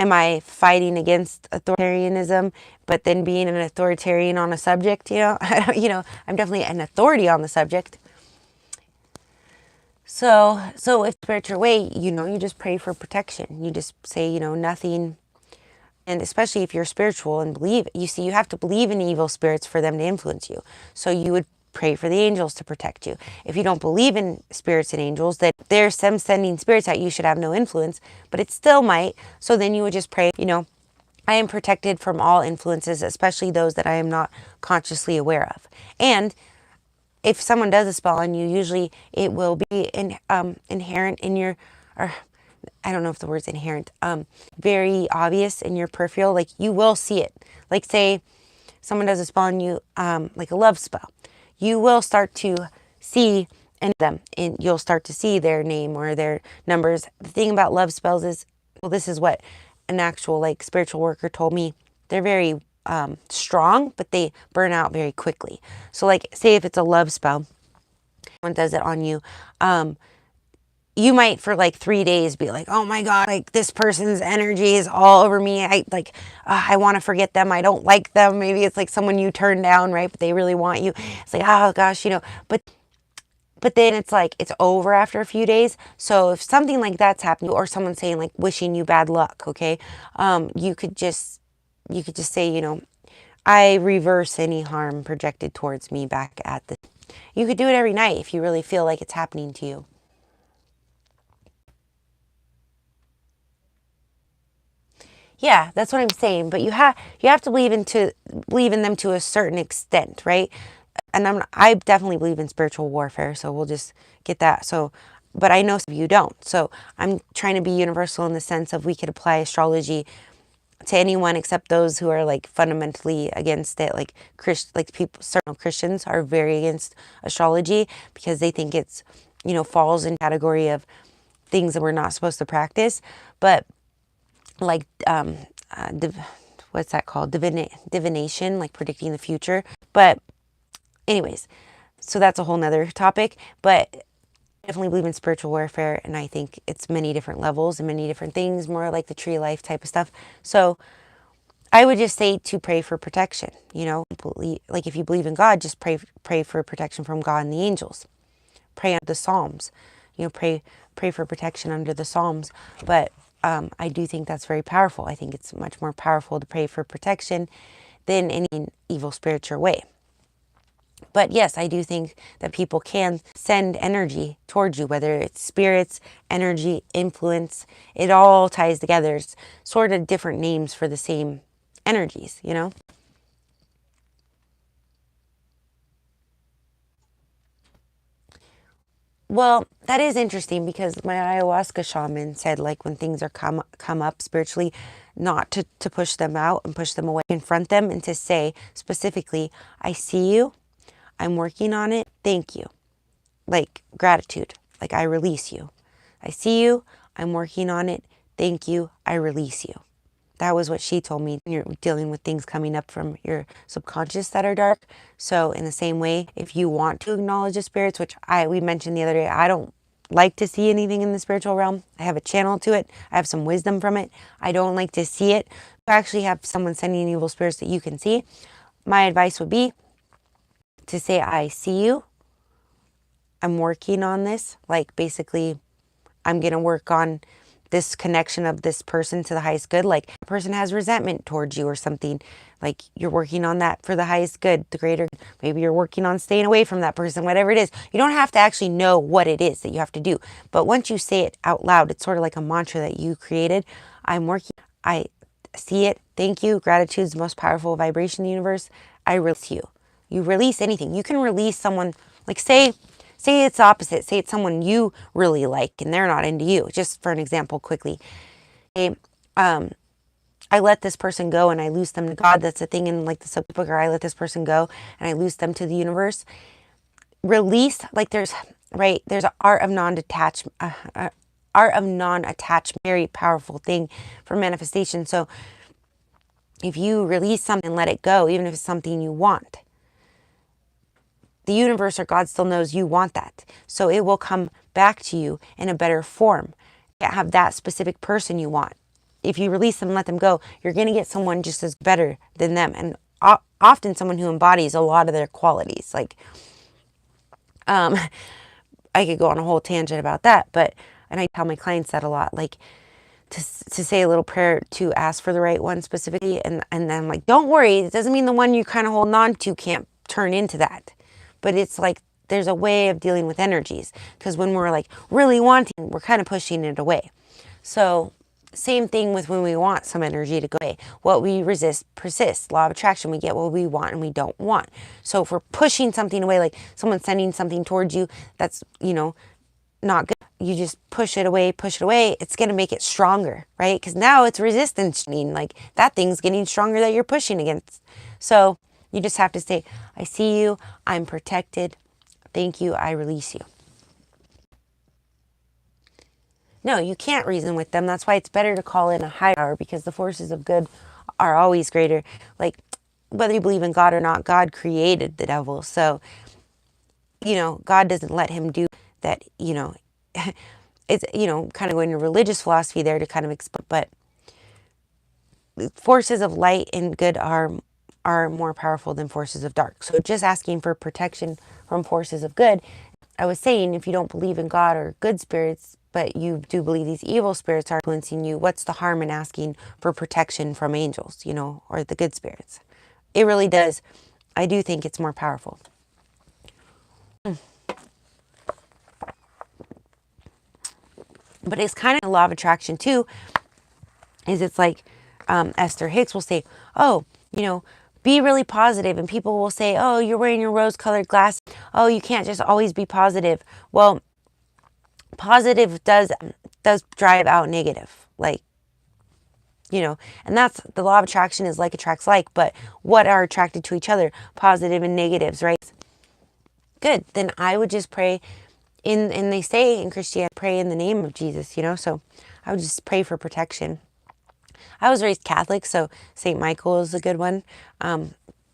am I fighting against authoritarianism, but then being an authoritarian on a subject? I'm definitely an authority on the subject. So if spiritual way, you just pray for protection. You just say, nothing. And especially if you're spiritual and believe, you have to believe in evil spirits for them to influence you. So you would pray for the angels to protect you. If you don't believe in spirits and angels, that there's some sending spirits that you should have no influence, but it still might. So then you would just pray, I am protected from all influences, especially those that I am not consciously aware of. And if someone does a spell on you, usually it will be inherent in your, or I don't know if the word's inherent, very obvious in your peripheral. Like you will see it. Like say someone does a spell on you, like a love spell. You will start to see them and you'll start to see their name or their numbers. The thing about love spells is, well, this is what an actual like spiritual worker told me. They're very strong, but they burn out very quickly. So like say if it's a love spell, someone does it on you, you might for like 3 days be like, oh my God, like this person's energy is all over me. I want to forget them. I don't like them. Maybe it's like someone you turned down, right? But they really want you. It's like, oh gosh, but then it's like, it's over after a few days. So if something like that's happening or someone's saying like wishing you bad luck, okay. You could just say, I reverse any harm projected towards me back at the, you could do it every night if you really feel like it's happening to you. Yeah, that's what I'm saying. But you have to believe in them to a certain extent, right? And I definitely believe in spiritual warfare, so we'll just get that. So, but I know some of you don't. So I'm trying to be universal in the sense of we could apply astrology to anyone except those who are like fundamentally against it. Like certain Christians are very against astrology because they think it's, falls in category of things that we're not supposed to practice. But like what's that called, divination, like predicting the future. But anyways, so that's a whole nother topic. But I definitely believe in spiritual warfare, and I think it's many different levels and many different things, more like the tree of life type of stuff. So I would just say to pray for protection. Like if you believe in God, just pray for protection from God and the angels. Pray under the Psalms, pray for protection under the Psalms. But I do think that's very powerful. I think it's much more powerful to pray for protection than any evil spiritual way. But yes, I do think that people can send energy towards you, whether it's spirits, energy, influence. It all ties together. It's sort of different names for the same energies, Well, that is interesting because my ayahuasca shaman said like when things are come up spiritually, not to push them out and push them away, confront them and to say specifically, I see you, I'm working on it, thank you. Like gratitude, like I release you. I see you, I'm working on it, thank you, I release you. That was what she told me. You're dealing with things coming up from your subconscious that are dark. So in the same way, if you want to acknowledge the spirits, which we mentioned the other day, I don't like to see anything in the spiritual realm. I have a channel to it. I have some wisdom from it. I don't like to see it. I actually have someone sending evil spirits that you can see. My advice would be to say, I see you. I'm working on this. Like basically, I'm going to work on this connection of this person to the highest good. Like a person has resentment towards you or something, like you're working on that for the highest good, the greater. Maybe you're working on staying away from that person, whatever it is. You don't have to actually know what it is that you have to do. But once you say it out loud, it's sort of like a mantra that you created. I'm working, I see it, thank you. Gratitude is the most powerful vibration in the universe. I release you. You release anything. You can release someone, like say it's opposite. Say it's someone you really like and they're not into you. Just for an example quickly. Say, I let this person go and I loose them to God. That's a thing in like the subbook, or I let this person go and I loose them to the universe. Release, like there's an art of non-detachment, very powerful thing for manifestation. So if you release something and let it go, even if it's something you want, the universe or God still knows you want that. So it will come back to you in a better form. You can't have that specific person you want. If you release them and let them go, you're going to get someone just as better than them. And often someone who embodies a lot of their qualities. Like, I could go on a whole tangent about that, and I tell my clients that a lot, like to say a little prayer to ask for the right one specifically. And then I'm like, don't worry. It doesn't mean the one you're kind of holding on to can't turn into that. But it's like, there's a way of dealing with energies, because when we're like really wanting, we're kind of pushing it away. So same thing with when we want some energy to go away. What we resist persists. Law of attraction, we get what we want and we don't want. So if we're pushing something away, like someone sending something towards you that's, not good, you just push it away, it's going to make it stronger, right? Because now it's resistance. Like that thing's getting stronger that you're pushing against. So you just have to say, I see you, I'm protected, thank you, I release you. No, you can't reason with them. That's why it's better to call in a higher power, because the forces of good are always greater. Like, whether you believe in God or not, God created the devil. So, God doesn't let him do that, it's, kind of going to religious philosophy there to kind of explain. But forces of light and good are more powerful than forces of dark. So just asking for protection from forces of good. I was saying, if you don't believe in God or good spirits, but you do believe these evil spirits are influencing you, what's the harm in asking for protection from angels, or the good spirits? It really does. I do think it's more powerful. But it's kind of a law of attraction too, is it's like Esther Hicks will say, oh, be really positive. And people will say, oh, you're wearing your rose-colored glasses. Oh, you can't just always be positive. Well, positive does drive out negative. Like, and that's the law of attraction, is like attracts like. But what are attracted to each other? Positive and negatives, right? Good. Then I would just pray and they say in Christianity, pray in the name of Jesus, so I would just pray for protection. I was raised Catholic, so St. Michael is a good one.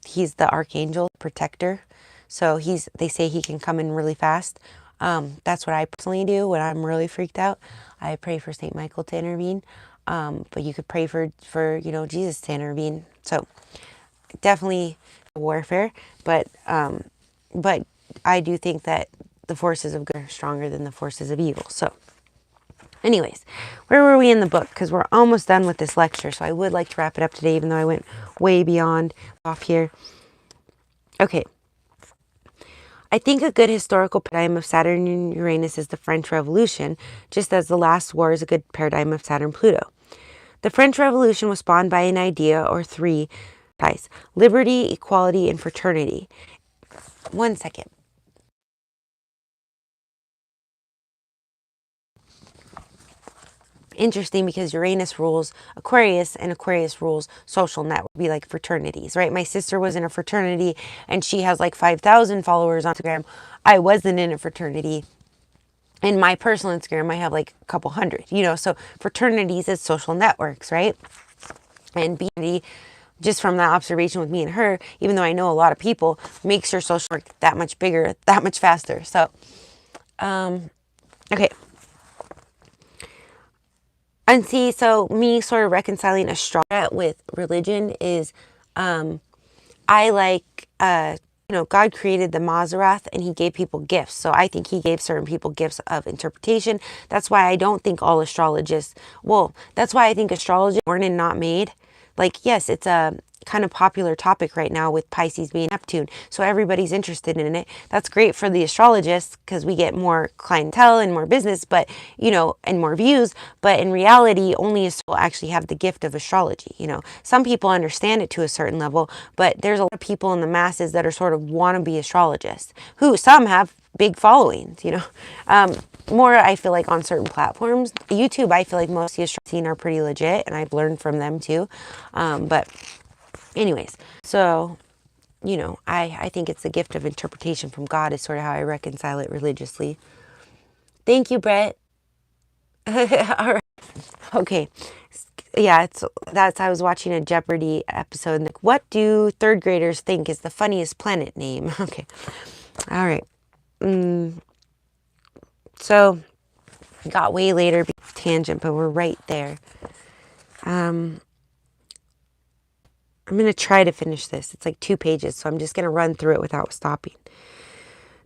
He's the archangel protector. So they say he can come in really fast. That's what I personally do when I'm really freaked out. I pray for St. Michael to intervene. But you could pray for Jesus to intervene. So definitely warfare, but I do think that the forces of good are stronger than the forces of evil. So anyways, where were we in the book? Because we're almost done with this lecture. So I would like to wrap it up today, even though I went way beyond off here. Okay. I think a good historical paradigm of Saturn and Uranus is the French Revolution, just as the last war is a good paradigm of Saturn-Pluto. The French Revolution was spawned by an idea, or three, guys: liberty, equality, and fraternity. One second. Interesting, because Uranus rules Aquarius and Aquarius rules social network, be like fraternities, right? My sister was in a fraternity and she has like 5,000 followers on Instagram. I wasn't in a fraternity. In my personal Instagram, I have like a couple hundred, so fraternities is social networks, right? And beauty, just from that observation with me and her, even though I know a lot of people, makes your social network that much bigger, that much faster. So, okay. And see, so me sort of reconciling astrology with religion is, I like, God created the Mazzaroth and he gave people gifts. So I think he gave certain people gifts of interpretation. That's why I don't think all astrologists, that's why I think astrology is born and not made. Like, yes, it's a kind of popular topic right now with Pisces being Neptune. So everybody's interested in it. That's great for the astrologists because we get more clientele and more business, but, you know, and more views. But in reality, only a soul actually have the gift of astrology. You know, some people understand it to a certain level, but there's a lot of people in the masses that are sort of wannabe astrologists who some have big followings, you know. More, I feel like, on certain platforms. YouTube, I feel like most of the astrology are pretty legit, and I've learned from them too. But anyways, so, you know, I think it's the gift of interpretation from God is sort of how I reconcile it religiously. Thank you, Brett. All right. Okay. Yeah, I was watching a Jeopardy episode. And like, what do third graders think is the funniest planet name? Okay. All right. So, got way later, tangent, but we're right there. I'm going to try to finish this. It's like 2 pages, so I'm just going to run through it without stopping.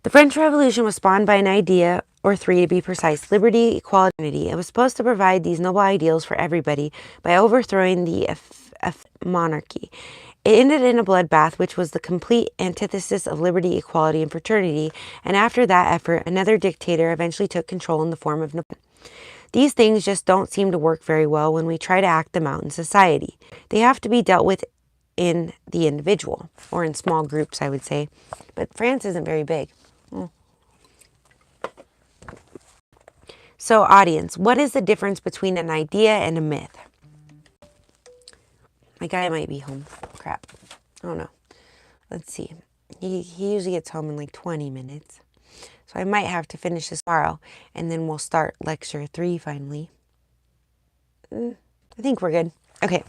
The French Revolution was spawned by an idea, or 3 to be precise: liberty, equality, unity. It was supposed to provide these noble ideals for everybody by overthrowing the monarchy. It ended in a bloodbath, which was the complete antithesis of liberty, equality, and fraternity, and after that effort, another dictator eventually took control in the form of Napoleon. These things just don't seem to work very well when we try to act them out in society. They have to be dealt with in the individual, or in small groups, I would say. But France isn't very big. So, audience, what is the difference between an idea and a myth? My guy might be home. Crap. I don't know. Let's see. He usually gets home in like 20 minutes. So I might have to finish this tomorrow, and then we'll start lecture 3 finally. I think we're good. Okay.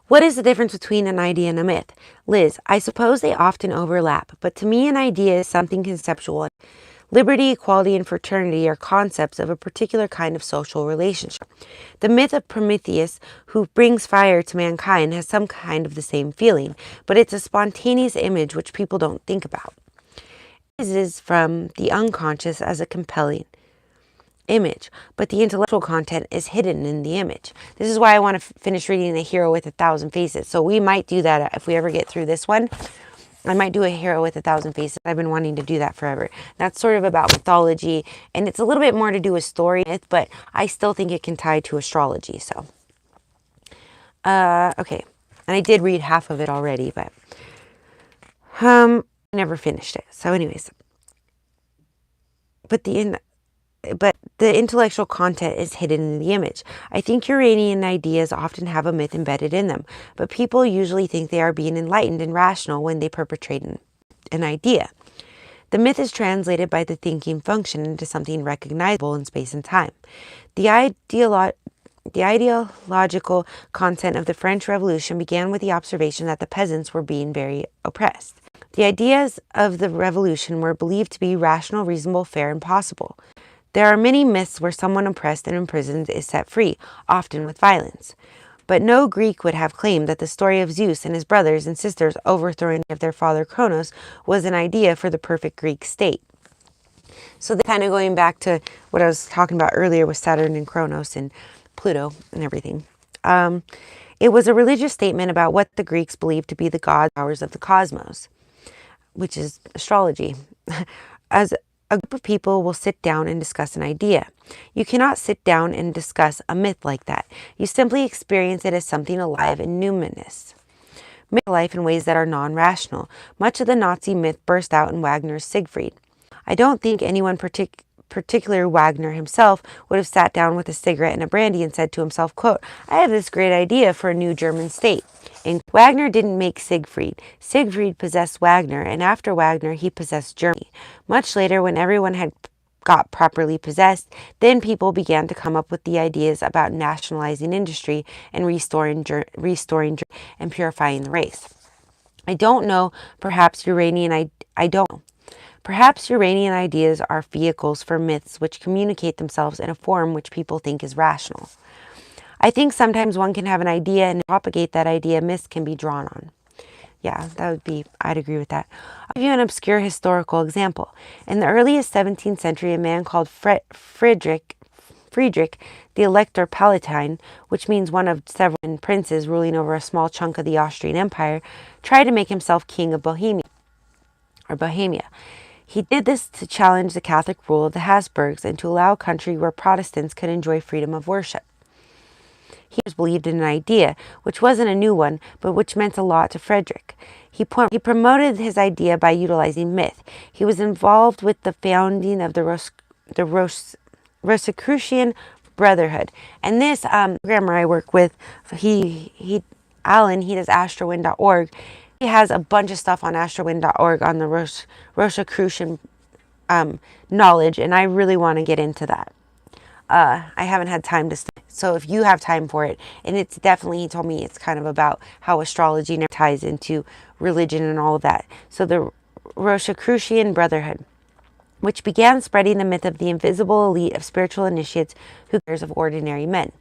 What is the difference between an idea and a myth? Liz, I suppose they often overlap, but to me an idea is something conceptual. Liberty, equality, and fraternity are concepts of a particular kind of social relationship. The myth of Prometheus, who brings fire to mankind, has some kind of the same feeling, but it's a spontaneous image which people don't think about. It is from the unconscious as a compelling image, but the intellectual content is hidden in the image. This is why I want to finish reading The Hero with 1,000 Faces. So we might do that if we ever get through this one. I might do A Hero with 1,000 Faces. I've been wanting to do that forever. That's sort of about mythology, and it's a little bit more to do with story myth, but I still think it can tie to astrology. So, okay. And I did read half of it already, but I never finished it. So, anyways, but the intellectual content is hidden in the image. I think Uranian ideas often have a myth embedded in them, but people usually think they are being enlightened and rational when they perpetrate an idea. The myth is translated by the thinking function into something recognizable in space and time. The ideological content of the French Revolution began with the observation that the peasants were being very oppressed. The ideas of the revolution were believed to be rational, reasonable, fair, and possible. There are many myths where someone oppressed and imprisoned is set free, often with violence. But no Greek would have claimed that the story of Zeus and his brothers and sisters overthrowing of their father Kronos was an idea for the perfect Greek state. So kind of going back to what I was talking about earlier with Saturn and Kronos and Pluto and everything. It was a religious statement about what the Greeks believed to be the god powers of the cosmos, which is astrology. As a group of people will sit down and discuss an idea. You cannot sit down and discuss a myth like that. You simply experience it as something alive and numinous. Myth life in ways that are non-rational. Much of the Nazi myth burst out in Wagner's Siegfried. I don't think anyone particular Wagner himself would have sat down with a cigarette and a brandy and said to himself, quote, I have this great idea for a new German state. And Wagner didn't make Siegfried. Siegfried possessed Wagner, and after Wagner, he possessed Germany. Much later, when everyone had got properly possessed, then people began to come up with the ideas about nationalizing industry and restoring and purifying the race. I don't know, perhaps Uranian ideas are vehicles for myths which communicate themselves in a form which people think is rational. I think sometimes one can have an idea and propagate that idea, myths can be drawn on. Yeah, I'd agree with that. I'll give you an obscure historical example. In the earliest 17th century, a man called Friedrich Friedrich, the Elector Palatine, which means one of several princes ruling over a small chunk of the Austrian Empire, tried to make himself king of Bohemia. He did this to challenge the Catholic rule of the Habsburgs and to allow a country where Protestants could enjoy freedom of worship. He believed in an idea, which wasn't a new one, but which meant a lot to Frederick. He promoted his idea by utilizing myth. He was involved with the founding of the Rosicrucian Brotherhood. And this programmer I work with, Alan, he does astrowind.org. He has a bunch of stuff on astrowind.org on the Rosicrucian knowledge, and I really want to get into that. I haven't had time to study, so if you have time for it, and it's definitely, he told me it's kind of about how astrology ties into religion and all of that. So the Rosicrucian Brotherhood, which began spreading the myth of the invisible elite of spiritual initiates who cares of ordinary men.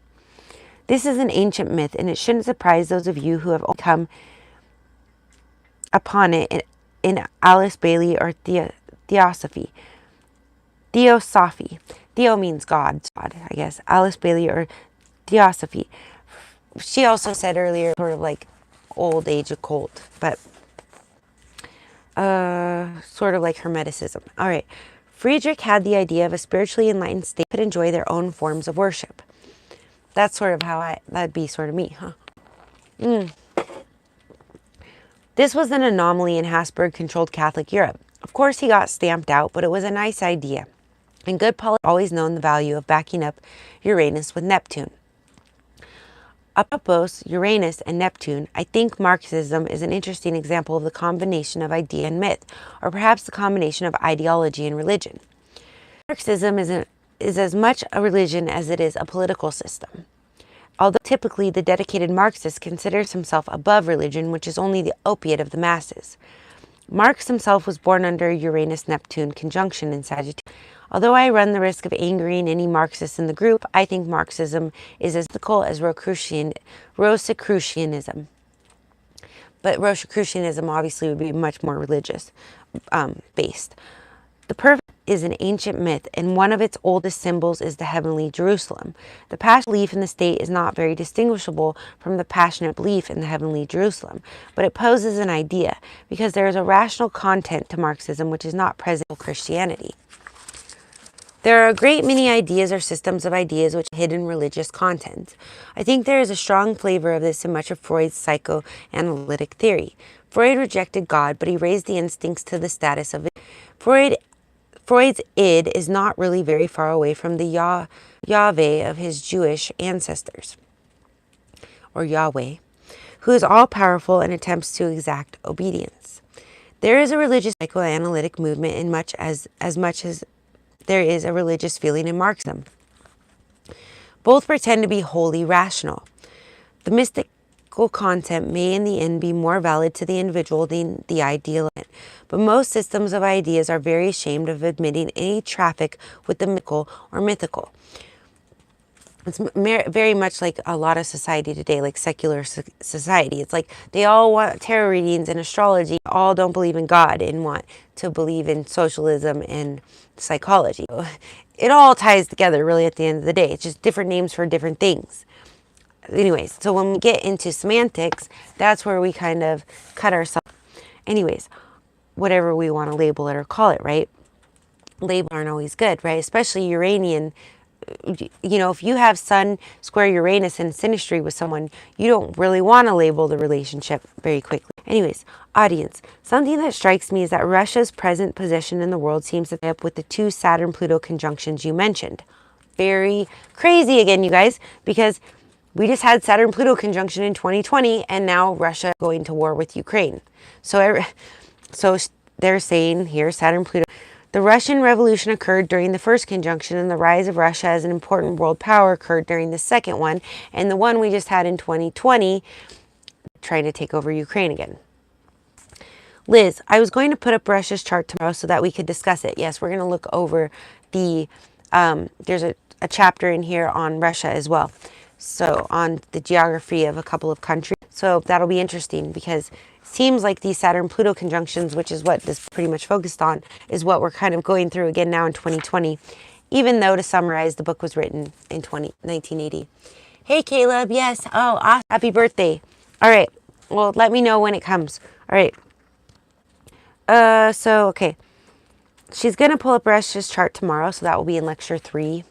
This is an ancient myth, and it shouldn't surprise those of you who have come upon it in Alice Bailey or Theosophy. Theo means God, I guess. Alice Bailey or Theosophy. She also said earlier, sort of like old age occult, but sort of like Hermeticism. All right. Friedrich had the idea of a spiritually enlightened state could enjoy their own forms of worship. That's sort of how that'd be sort of me, huh? This was an anomaly in Habsburg-controlled Catholic Europe. Of course, he got stamped out, but it was a nice idea. And good politics always known the value of backing up Uranus with Neptune. Apropos Uranus and Neptune, I think Marxism is an interesting example of the combination of idea and myth, or perhaps the combination of ideology and religion. Marxism is as much a religion as it is a political system. Although typically the dedicated Marxist considers himself above religion, which is only the opiate of the masses. Marx himself was born under Uranus-Neptune conjunction in Sagittarius. Although I run the risk of angering any Marxists in the group, I think Marxism is as ethical as Rosicrucianism. But Rosicrucianism obviously would be much more religious based. The perfect is an ancient myth, and one of its oldest symbols is the heavenly Jerusalem. The passionate belief in the state is not very distinguishable from the passionate belief in the heavenly Jerusalem, but it poses an idea, because there is a rational content to Marxism which is not present in Christianity. There are a great many ideas or systems of ideas which have hidden religious content. I think there is a strong flavor of this in much of Freud's psychoanalytic theory. Freud rejected God, but he raised the instincts to the status of it. Freud's id is not really very far away from the Yahweh of his Jewish ancestors, or Yahweh, who is all-powerful and attempts to exact obedience. There is a religious psychoanalytic movement in much as there is a religious feeling in Marxism. Both pretend to be wholly rational. The mystical content may in the end be more valid to the individual than the ideal, but most systems of ideas are very ashamed of admitting any traffic with the mystical or mythical. It's very much like a lot of society today, like secular society. It's like they all want tarot readings and astrology, all don't believe in God and want to believe in socialism and psychology. It all ties together really at the end of the day. It's just different names for different things. Anyways, so when we get into semantics, that's where we kind of cut ourselves. Anyways, whatever we want to label it or call it, right? Labels aren't always good, right? Especially Uranian. You know, if you have Sun square Uranus in synastry with someone, you don't really want to label the relationship very quickly. Anyways, audience, something that strikes me is that Russia's present position in the world seems to tie up with the two Saturn-Pluto conjunctions you mentioned. Very crazy again, you guys, because we just had Saturn-Pluto conjunction in 2020, and now Russia going to war with Ukraine. So they're saying here, Saturn-Pluto. The Russian Revolution occurred during the first conjunction, and the rise of Russia as an important world power occurred during the second one, and the one we just had in 2020, trying to take over Ukraine again. Liz, I was going to put up Russia's chart tomorrow so that we could discuss it. Yes, we're going to look over the, there's a chapter in here on Russia as well. So on the geography of a couple of countries. So that'll be interesting because it seems like these Saturn-Pluto conjunctions, which is what this pretty much focused on, is what we're kind of going through again now in 2020. even though, to summarize, the book was written in 1980. Hey, Caleb. Yes. Oh, awesome. Happy birthday. All right. Well, let me know when it comes. All right. Okay. She's going to pull up Rush's chart tomorrow, so that will be in lecture 3,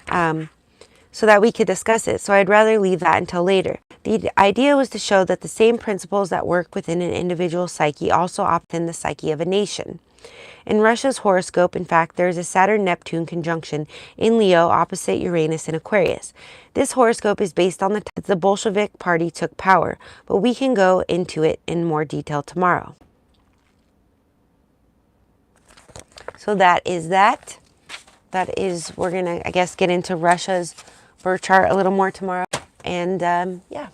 so that we could discuss it. So I'd rather leave that until later. The idea was to show that the same principles that work within an individual psyche also operate in the psyche of a nation. In Russia's horoscope, in fact, there is a Saturn-Neptune conjunction in Leo opposite Uranus in Aquarius. This horoscope is based on the time the Bolshevik Party took power, but we can go into it in more detail tomorrow. So that is that. That is, we're going to, I guess, get into Russia's birth chart a little more tomorrow. And, yeah.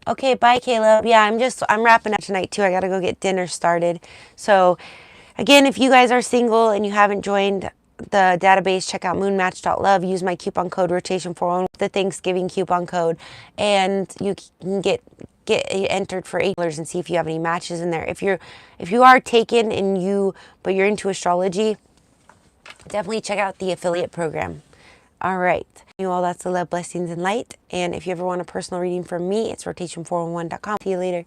Okay, bye, Caleb. Yeah, I'm wrapping up tonight, too. I got to go get dinner started. So, again, if you guys are single and you haven't joined the database, check out moonmatch.love. Use my coupon code rotation401, the Thanksgiving coupon code, and you can get entered for $8 and see if you have any matches in there. If you are taken but you're into astrology, definitely check out the affiliate program. All right. You all, that's the love, blessings, and light. And if you ever want a personal reading from me, it's rotation401.com. See you later.